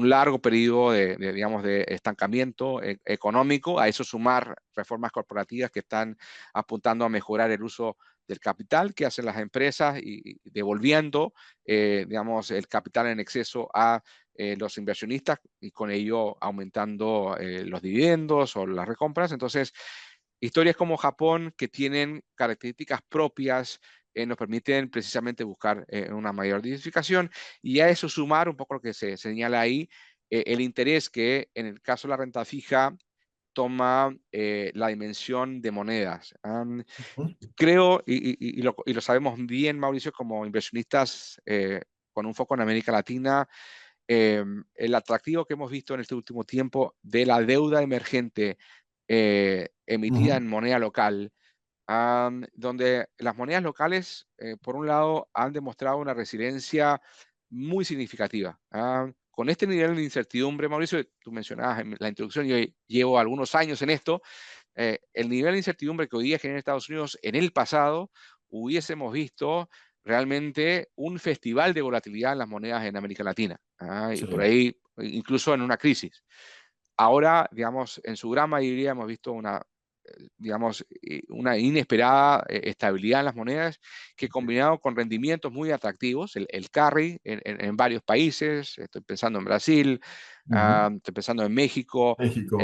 largo periodo digamos, de estancamiento económico. A eso sumar reformas corporativas que están apuntando a mejorar el uso del capital que hacen las empresas y devolviendo, digamos, el capital en exceso a los inversionistas y con ello aumentando los dividendos o las recompras. Entonces, historias como Japón que tienen características propias nos permiten precisamente buscar una mayor diversificación y a eso sumar un poco lo que se señala ahí, el interés que en el caso de la renta fija toma la dimensión de monedas. Ujú, Creo, y lo sabemos bien, Mauricio, como inversionistas con un foco en América Latina, el atractivo que hemos visto en este último tiempo de la deuda emergente emitida ujú, en moneda local, donde las monedas locales, por un lado, han demostrado una resiliencia muy significativa. Con este nivel de incertidumbre, Mauricio, tú mencionabas en la introducción, yo llevo algunos años en esto, el nivel de incertidumbre que hoy día genera Estados Unidos, en el pasado hubiésemos visto realmente un festival de volatilidad en las monedas en América Latina, y por sí. ahí incluso en una crisis. Ahora, digamos, en su gran mayoría hemos visto digamos, una inesperada estabilidad en las monedas que combinado con rendimientos muy atractivos, el carry en varios países, estoy pensando en Brasil, Ujú. estoy pensando en México, México.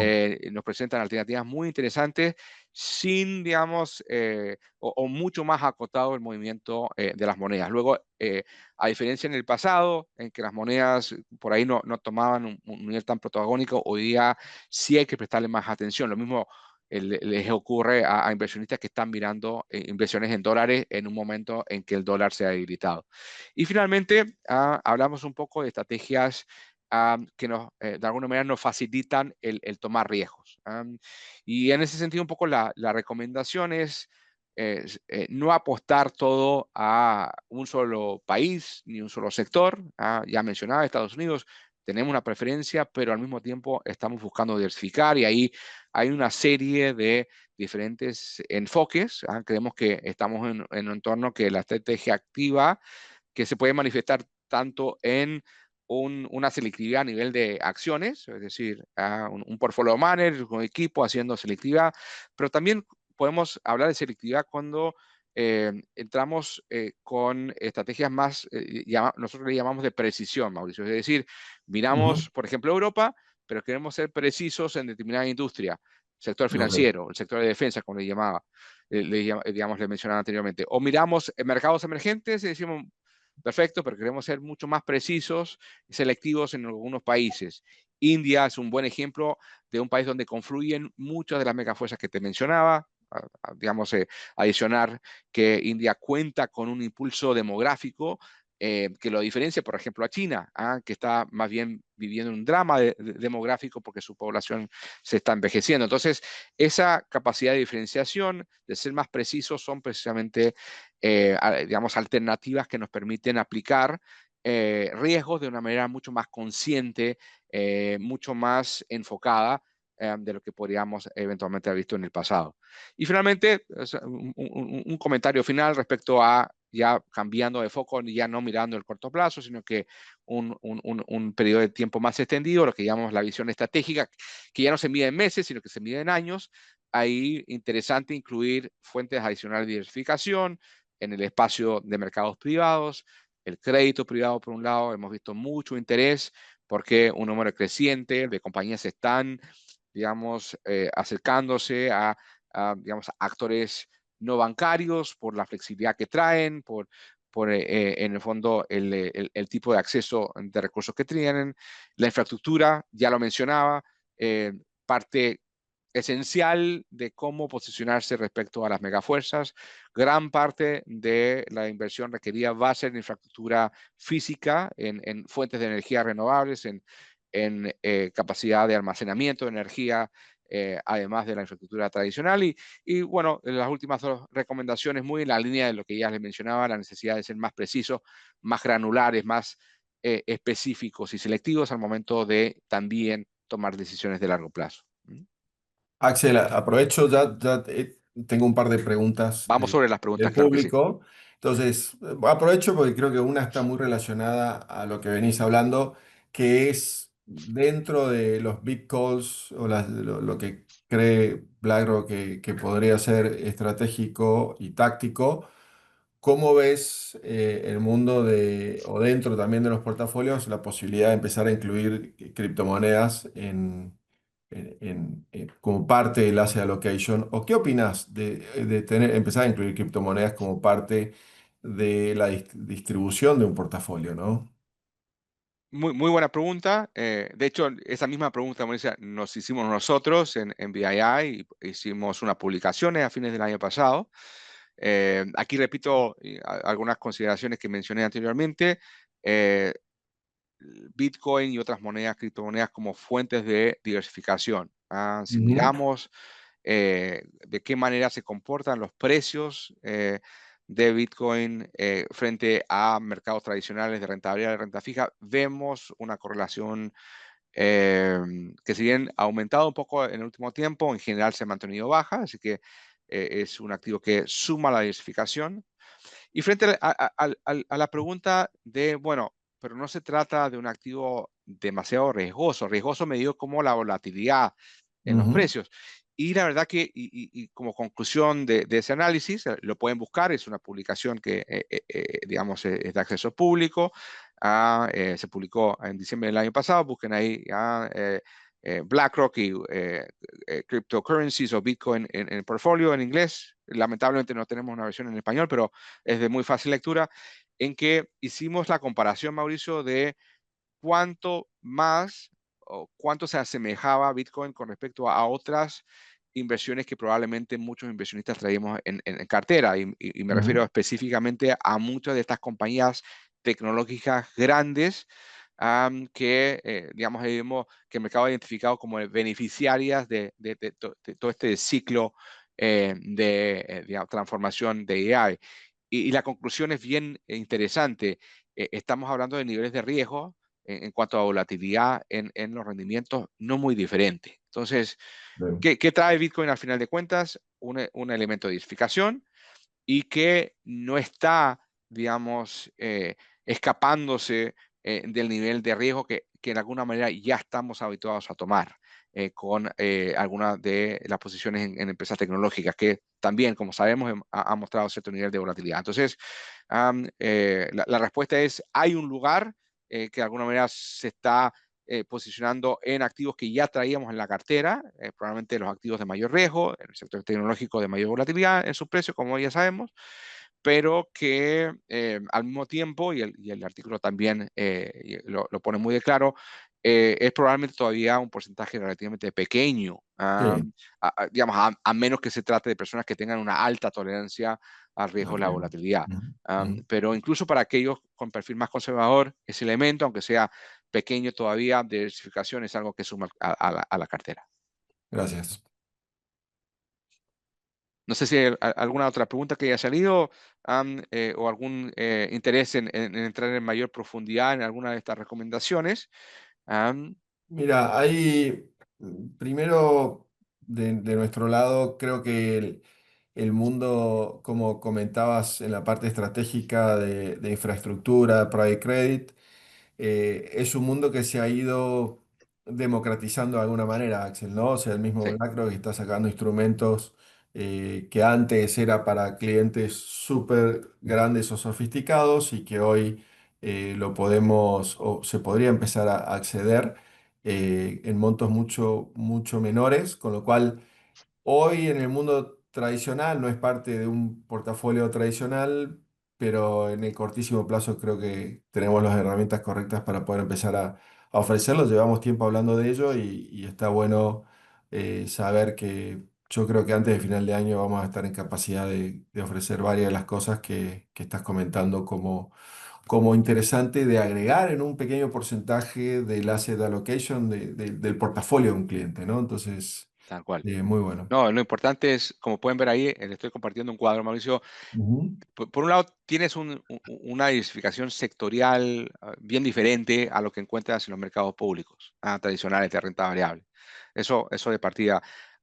nos presentan alternativas muy interesantes sin, digamos, o mucho más acotado el movimiento de las monedas. Luego, a diferencia en el pasado, en que las monedas por ahí no tomaban un nivel tan protagónico, hoy día sí hay que prestarle más atención. Lo mismo les ocurre a inversionistas que están mirando inversiones en dólares en un momento en que el dólar se ha debilitado. Y finalmente, hablamos un poco de estrategias que de alguna manera nos facilitan el tomar riesgos. Y en ese sentido, un poco la recomendación es no apostar todo a un solo país ni un solo sector. Ya mencionaba Estados Unidos, tenemos una preferencia, pero al mismo tiempo estamos buscando diversificar y ahí hay una serie de diferentes enfoques. Creemos que estamos en un entorno que la estrategia activa, que se puede manifestar tanto en una selectividad a nivel de acciones, es decir, un portfolio manager, un equipo haciendo selectividad, pero también podemos hablar de selectividad cuando entramos con estrategias más, nosotros le llamamos de precisión, Mauricio, es decir, Ujú. miramos, por ejemplo, Europa, pero queremos ser precisos en determinada industria, sector Ok. financiero, el sector de defensa, como le llamaba, digamos, le mencionaba anteriormente. O miramos mercados emergentes y decimos, perfecto, pero queremos ser mucho más precisos y selectivos en algunos países. India es un buen ejemplo de un país donde confluyen muchas de las megafuerzas que te mencionaba. Digamos, adicionar que India cuenta con un impulso demográfico que lo diferencia, por ejemplo, a China, que está más bien viviendo un drama demográfico porque su población se está envejeciendo. Entonces, esa capacidad de diferenciación, de ser más precisos, son precisamente, digamos, alternativas que nos permiten aplicar riesgos de una manera mucho más consciente, mucho más enfocada de lo que podríamos eventualmente haber visto en el pasado. Y finalmente, un comentario final respecto a ya cambiando de foco, ya no mirando el corto plazo, sino que un periodo de tiempo más extendido, lo que llamamos la visión estratégica, que ya no se mide en meses, sino que se mide en años. Ahí interesante incluir fuentes adicionales de diversificación en el espacio de mercados privados, el crédito privado por un lado, hemos visto mucho interés porque un número creciente de compañías están, digamos, acercándose digamos, actores no bancarios por la flexibilidad que traen, en el fondo, el tipo de acceso de recursos que tienen, la infraestructura, ya lo mencionaba, parte esencial de cómo posicionarse respecto a las megafuerzas. Gran parte de la inversión requerida va a ser en infraestructura física, en fuentes de energía renovables, en capacidad de almacenamiento de energía, además de la infraestructura tradicional. Y bueno, las últimas dos recomendaciones, muy en la línea de lo que ya les mencionaba, la necesidad de ser más precisos, más granulares, más específicos y selectivos al momento de también tomar decisiones de largo plazo. ¿Mm? Axel, aprovecho, tengo un par de preguntas Vamos sobre las preguntas, del claro que sí. público. Entonces, aprovecho porque creo que una está muy relacionada a lo que venís hablando, que es dentro de los big calls o lo que cree BlackRock que podría ser estratégico y táctico. ¿Cómo ves el mundo o dentro también de los portafolios, la posibilidad de empezar a incluir criptomonedas como parte del asset allocation? ¿O qué opinas de empezar a incluir criptomonedas como parte de la distribución de un portafolio, ¿no? Muy buena pregunta. De hecho, esa misma pregunta, Mauricia, nos hicimos nosotros en BII, y hicimos unas publicaciones a fines del año pasado. Aquí repito algunas consideraciones que mencioné anteriormente. Eh, Bitcoin y otras monedas, criptomonedas como fuentes de diversificación. Si Ujú, miramos de qué manera se comportan los precios de Bitcoin frente a mercados tradicionales de rentabilidad de renta fija, vemos una correlación eh, que si bien ha aumentado un poco en el último tiempo, en general se ha mantenido baja, así que es un activo que suma la diversificación. Y frente a la pregunta de, bueno, pero no se trata de un activo demasiado riesgoso medido como la volatilidad en los ujú. precios. Y la verdad que, y como conclusión de ese análisis, lo pueden buscar, es una publicación que, digamos, es de acceso público. Se publicó en diciembre del año pasado, busquen ahí BlackRock y cryptocurrencies o Bitcoin en el portfolio en inglés. Lamentablemente no tenemos una versión en español, pero es de muy fácil lectura, en que hicimos la comparación, Mauricio, de cuánto más o cuánto se asemejaba Bitcoin con respecto a otras inversiones que probablemente muchos inversionistas traíamos en cartera. Y me refiero Ujú. específicamente a muchas de estas compañías tecnológicas grandes que, digamos, vemos que el mercado ha identificado como beneficiarias de todo este ciclo digamos, transformación de AI. Y la conclusión es bien interesante. Estamos hablando de niveles de riesgo en cuanto a volatilidad en los rendimientos no muy diferentes. Entonces, Bien, ¿qué trae Bitcoin al final de cuentas? Un elemento de diversificación y que no está, digamos, escapándose del nivel de riesgo que en alguna manera ya estamos habituados a tomar con algunas de las posiciones en empresas tecnológicas que también, como sabemos, ha mostrado cierto nivel de volatilidad. Entonces, la respuesta es, hay un lugar que de alguna manera se está posicionando en activos que ya traíamos en la cartera, probablemente los activos de mayor riesgo, en el sector tecnológico de mayor volatilidad en sus precios, como ya sabemos, pero que al mismo tiempo, y el artículo también lo pone muy de claro, es probablemente todavía un porcentaje relativamente pequeño, sí, digamos, a menos que se trate de personas que tengan una alta tolerancia al riesgo al de la riesgo. volatilidad. Ujú, ujú. Pero incluso para aquellos con perfil más conservador, ese elemento, aunque sea pequeño todavía, de diversificación es algo que suma a la cartera. Gracias. No sé si hay alguna otra pregunta que haya salido o algún interés en entrar en mayor profundidad en alguna de estas recomendaciones. Am, Mira, hay, primero, de nuestro lado, creo que el mundo, como comentabas en la parte estratégica de infraestructura, private credit, es un mundo que se ha ido democratizando de alguna manera, Axel, ¿no? O sea, el mismo sí, BlackRock está sacando instrumentos que antes era para clientes súper grandes o sofisticados y que hoy lo podemos o se podría empezar a acceder en montos mucho menores, con lo cual hoy en el mundo tradicional no es parte de un portafolio tradicional, pero en el cortísimo plazo creo que tenemos las herramientas correctas para poder empezar a ofrecerlo. Llevamos tiempo hablando de ello y está bueno saber que yo creo que antes de final de año vamos a estar en capacidad de ofrecer varias de las cosas que estás comentando como interesante de agregar en un pequeño porcentaje del asset allocation del portafolio de un cliente, ¿no? Entonces, tal cual. muy bueno. No, lo importante es, como pueden ver ahí, le estoy compartiendo un cuadro, Mauricio. Ujú. Por un lado, tienes una diversificación sectorial bien diferente a lo que encuentras en los mercados públicos tradicionales de renta variable. Eso de partida.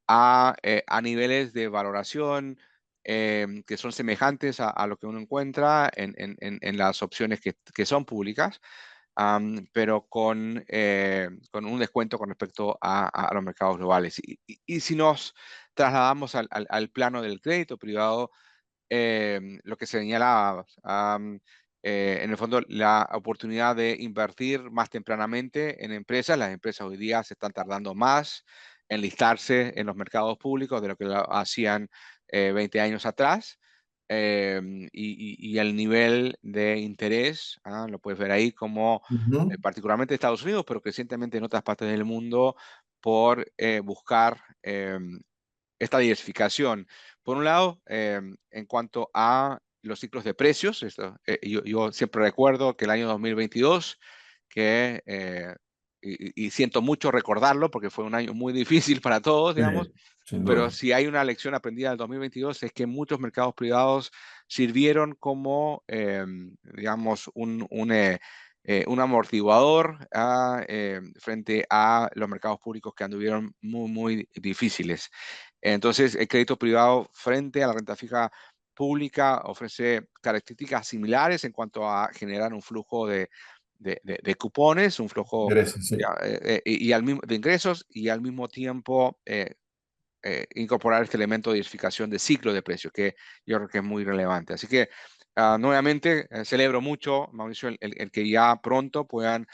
A niveles de valoración que son semejantes a lo que uno encuentra en las opciones que son públicas, pero con un descuento con respecto a los mercados globales. Y si nos trasladamos al plano del crédito privado, lo que señalaba, en el fondo, la oportunidad de invertir más tempranamente en empresas. Las empresas hoy día se están tardando más en listarse en los mercados públicos de lo que lo hacían 20 años atrás. Y el nivel de interés, lo puedes ver ahí como Ujú, particularmente en Estados Unidos, pero crecientemente en otras partes del mundo, por buscar esta diversificación. Por un lado, en cuanto a los ciclos de precios, yo siempre recuerdo que el año 2022, y siento mucho recordarlo porque fue un año muy difícil para todos, digamos, sin pero duda. si hay una lección aprendida del 2022 es que muchos mercados privados sirvieron como, digamos, un amortiguador frente a los mercados públicos que anduvieron muy, muy difíciles. Entonces, el crédito privado frente a la renta fija pública ofrece características similares en cuanto a generar un flujo de cupones, un flujo Intereses, sí. de ingresos y al mismo tiempo incorporar este elemento de diversificación de ciclo de precios, que yo creo que es muy relevante. Así que, nuevamente, celebro mucho, Mauricio, el que ya pronto puedan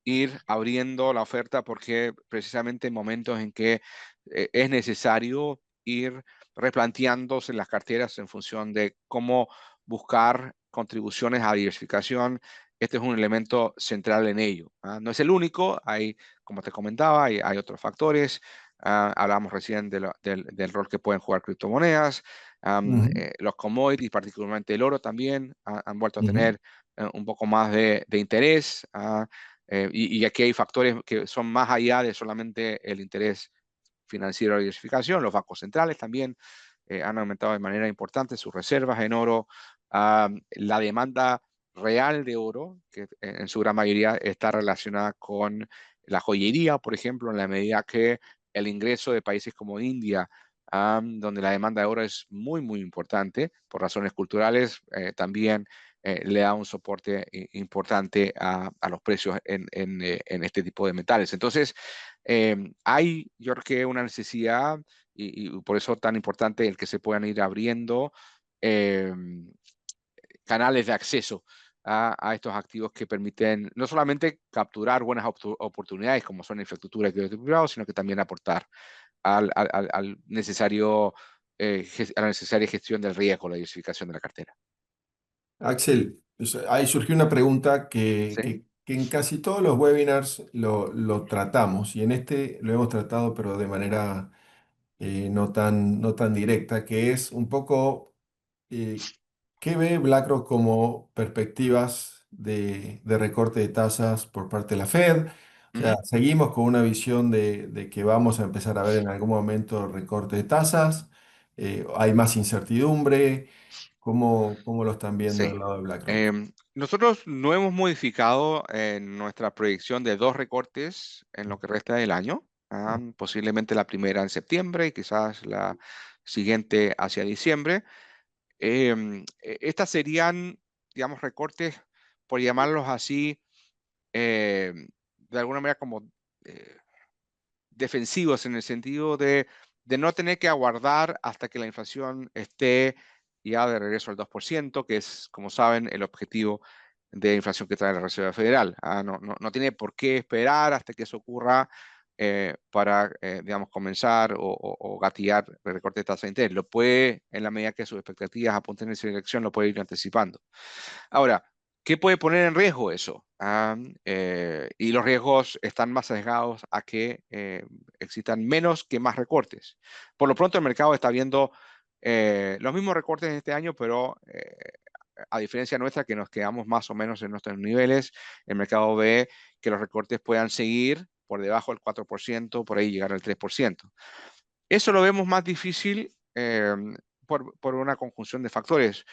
ir abriendo la oferta, porque precisamente en momentos en que es necesario ir replanteándose las carteras en función de cómo buscar contribuciones a diversificación, este es un elemento central en ello. No es el único, hay, como te comentaba, hay otros factores. Hablamos recién del rol que pueden jugar criptomonedas. Ujú, Los commodities, particularmente el oro, también han vuelto a ujú, tener un poco más de interés. Y aquí hay factores que son más allá de solamente el interés financiero de diversificación. Los bancos centrales también han aumentado de manera importante sus reservas en oro. La demanda real de oro, que en su gran mayoría está relacionada con la joyería, por ejemplo, en la medida que el ingreso de países como India, donde la demanda de oro es muy, muy importante por razones culturales, también le da un soporte importante a los precios en este tipo de metales. Entonces, hay, yo creo que una necesidad y por eso tan importante el que se puedan ir abriendo eh, canales de acceso a estos activos que permiten no solamente capturar buenas oportunidades como son infraestructura y crédito privado, sino que también aportar al necesario, a la necesaria gestión del riesgo, la diversificación de la cartera. Axel, ahí surgió una pregunta ¿Sí? que en casi todos los webinars lo tratamos y en este lo hemos tratado pero de manera no tan directa, que es un poco eh, ¿qué ve BlackRock como perspectivas de recorte de tasas por parte de la Fed? O sea, Ujú. seguimos con una visión de que vamos a empezar a ver en algún momento recorte de tasas, hay más incertidumbre. ¿Cómo lo están viendo Sí. del lado de BlackRock? Nosotros no hemos modificado nuestra proyección de dos recortes en lo que resta del año. Posiblemente la primera en septiembre y quizás la siguiente hacia diciembre. Estas serían, digamos, recortes, por llamarlos así, de alguna manera como eh, defensivos en el sentido de no tener que aguardar hasta que la inflación esté ya de regreso al 2%, que es, como saben, el objetivo de inflación que trae la Reserva Federal. No tiene por qué esperar hasta que eso ocurra para, digamos, comenzar o gatillar el recorte de tasa de interés. Lo puede, en la medida que sus expectativas apunten en esa dirección, lo puede ir anticipando. Ahora, ¿qué puede poner en riesgo eso? Y los riesgos están más sesgados a que existan menos que más recortes. Por lo pronto, el mercado está viendo los mismos recortes en este año, pero a diferencia nuestra, que nos quedamos más o menos en nuestros niveles, el mercado ve que los recortes puedan seguir por debajo del 4%, por ahí llegar al 3%. Eso lo vemos más difícil por una conjunción de factores.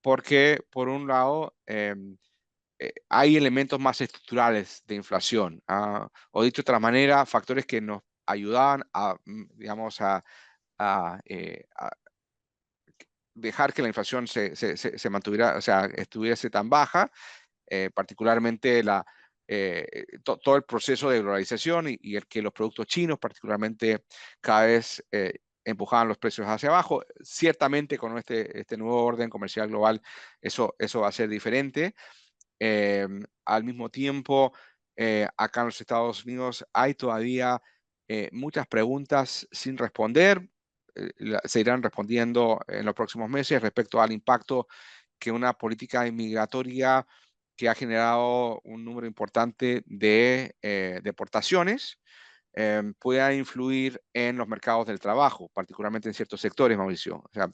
Porque, por un lado, hay elementos más estructurales de inflación, o dicho de otra manera, factores que nos ayudaban a, digamos, a dejar que la inflación se mantuviera, o sea, estuviese tan baja, particularmente todo el proceso de globalización y el que los productos chinos particularmente cada vez empujaban los precios hacia abajo. Ciertamente con este nuevo orden comercial global eso va a ser diferente. Al mismo tiempo, acá en los Estados Unidos hay todavía muchas preguntas sin responder. Se irán respondiendo en los próximos meses respecto al impacto que una política inmigratoria que ha generado un número importante de deportaciones pueda influir en los mercados del trabajo, particularmente en ciertos sectores, Mauricio. O sea,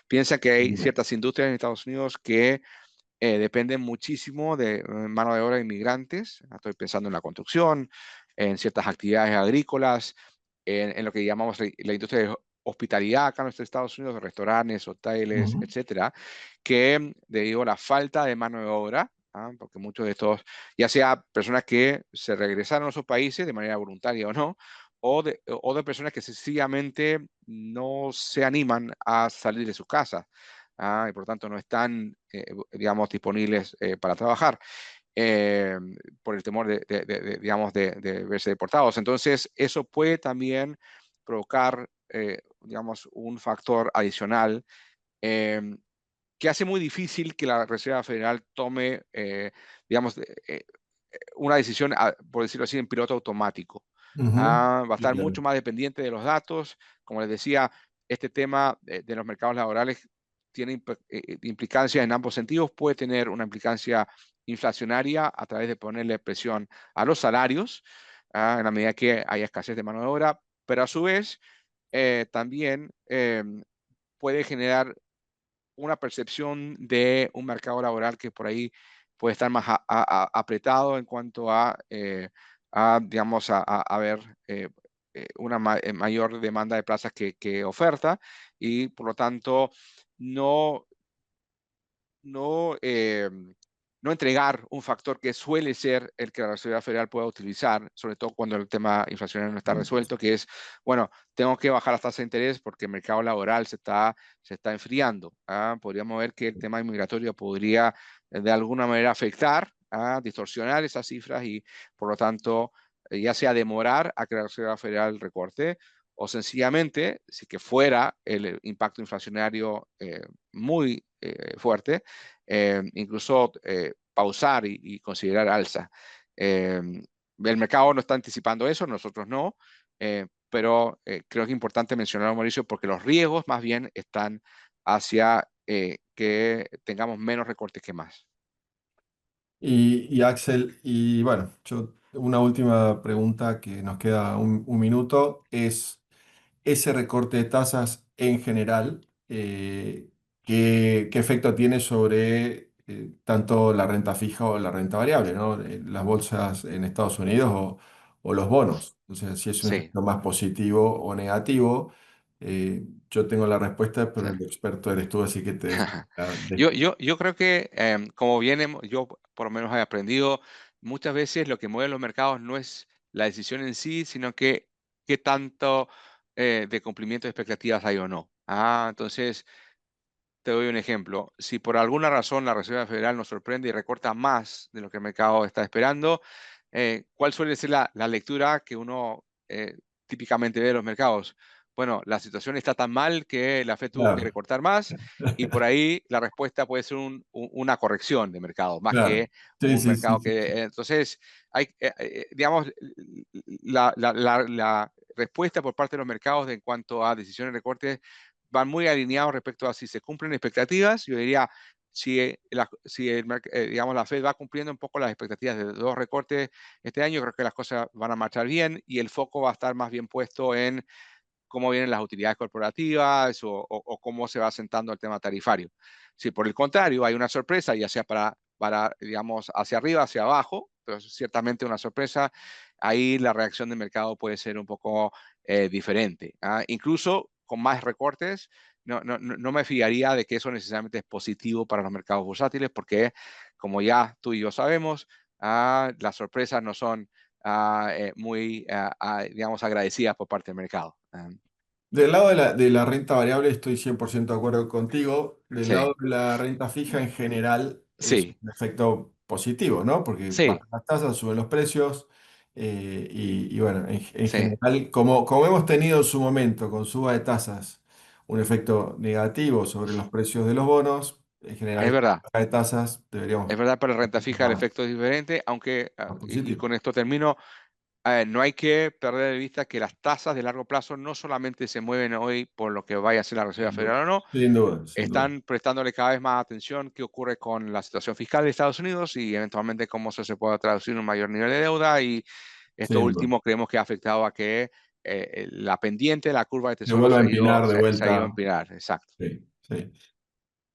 piensa que hay ciertas industrias en Estados Unidos que dependen muchísimo de mano de obra de inmigrantes. Estoy pensando en la construcción, en ciertas actividades agrícolas, en lo que llamamos la industria de hospitalidad acá en los Estados Unidos, de restaurantes, hoteles, Ujú. etcétera, que debido a la falta de mano de obra, porque muchos de estos, ya sea personas que se regresaron a sus países de manera voluntaria o no, o de personas que sencillamente no se animan a salir de sus casas, y por tanto no están, digamos, disponibles para trabajar eh, por el temor digamos, de verse deportados. Entonces, eso puede también provocar, digamos, un factor adicional eh, que hace muy difícil que la Reserva Federal tome, digamos, una decisión, por decirlo así, en piloto automático. Ujú. Va a Sí, estar claro. mucho más dependiente de los datos. Como les decía, este tema de los mercados laborales tiene implicancias en ambos sentidos. Puede tener una implicancia inflacionaria a través de ponerle presión a los salarios, en la medida que haya escasez de mano de obra, pero a su vez también puede generar una percepción de un mercado laboral que por ahí puede estar más apretado en cuanto digamos, a ver una mayor demanda de plazas que oferta y por lo tanto no, no, no entregar un factor que suele ser el que la Reserva Federal pueda utilizar, sobre todo cuando el tema inflacionario no está resuelto, que es, bueno, tengo que bajar las tasas de interés porque el mercado laboral se está enfriando. Podríamos ver que el tema inmigratorio podría de alguna manera afectar, distorsionar esas cifras y, por lo tanto, ya sea demorar a que la Reserva Federal recorte o sencillamente, si que fuera el impacto inflacionario muy fuerte, incluso pausar y considerar alza. El mercado no está anticipando eso, nosotros no, pero creo que es importante mencionarlo, Mauricio, porque los riesgos más bien están hacia que tengamos menos recortes que más. Y Axel, y bueno, una última pregunta que nos queda un minuto es ese recorte de tasas en general, ¿qué efecto tiene sobre tanto la renta fija o la renta variable, ¿no? Las bolsas en Estados Unidos o los bonos. Entonces, si es un Sí, efecto más positivo o negativo, yo tengo la respuesta, sí. pero el experto eres tú, así que te dejo. Yo creo que, como bien yo por lo menos he aprendido, muchas veces lo que mueve los mercados no es la decisión en sí, sino que qué tanto de cumplimiento de expectativas hay o no. Entonces, te doy un ejemplo. Si por alguna razón la Reserva Federal nos sorprende y recorta más de lo que el mercado está esperando, ¿cuál suele ser la lectura que uno típicamente ve de los mercados? bueno, la situación está tan mal que la Fed tuvo que Claro, recortar más, y por ahí la respuesta puede ser una corrección de mercado, más claro. que Sí, un sí, sí, mercado sí, que, sí. entonces, digamos, la respuesta por parte de los mercados en cuanto a decisiones de recortes van muy alineados respecto a si se cumplen expectativas. Yo diría, si digamos, la Fed va cumpliendo un poco las expectativas de dos recortes este año, creo que las cosas van a marchar bien y el foco va a estar más bien puesto en cómo vienen las utilidades corporativas o cómo se va sentando el tema tarifario. Si por el contrario hay una sorpresa, ya sea digamos, hacia arriba, hacia abajo, pero es ciertamente una sorpresa, ahí la reacción del mercado puede ser un poco diferente. ¿Ah? Incluso con más recortes, no me fiaría de que eso necesariamente es positivo para los mercados bursátiles, porque como ya tú y yo sabemos, las sorpresas no son muy, digamos, agradecidas por parte del mercado. Del lado de la renta variable estoy 100% de acuerdo contigo. Del Sí, lado de la renta fija en general es sí, un efecto positivo, ¿no? Porque sí, bajan las tasas, suben los precios y bueno, en sí, general, como hemos tenido en su momento con suba de tasas un efecto negativo sobre los precios de los bonos, en es general con verdad. baja de tasas Es deberíamos verdad, para renta tener fija el más, efecto es diferente, aunque, más y positivo. con esto termino, no hay que perder de vista que las tasas de largo plazo no solamente se mueven hoy por lo que vaya a ser la Reserva Sin duda, Federal o no, sin duda, sin duda. están prestándole cada vez más atención qué ocurre con la situación fiscal de Estados Unidos y eventualmente cómo eso se pueda traducir en un mayor nivel de deuda. Y esto Sin duda. último creemos que ha afectado a que la pendiente, la curva de Se tesoro vuelve a empinar de se ha ido a vuelta. empinar. Exacto. Sí, sí. Muy bien.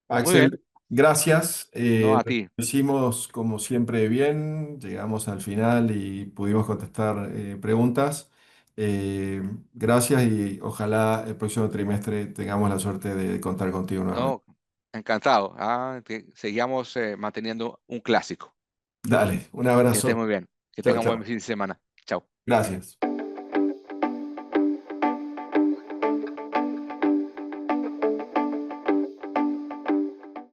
Axel, gracias. No, a ti. Lo hicimos como siempre bien, llegamos al final y pudimos contestar preguntas. Gracias y ojalá el próximo trimestre tengamos la suerte de contar contigo nuevamente. No, encantado. Que sigamos manteniendo un clásico. Dale, un Que estés abrazo. muy bien. Que Chao, tenga un buen chao. fin de semana. Chao. Gracias.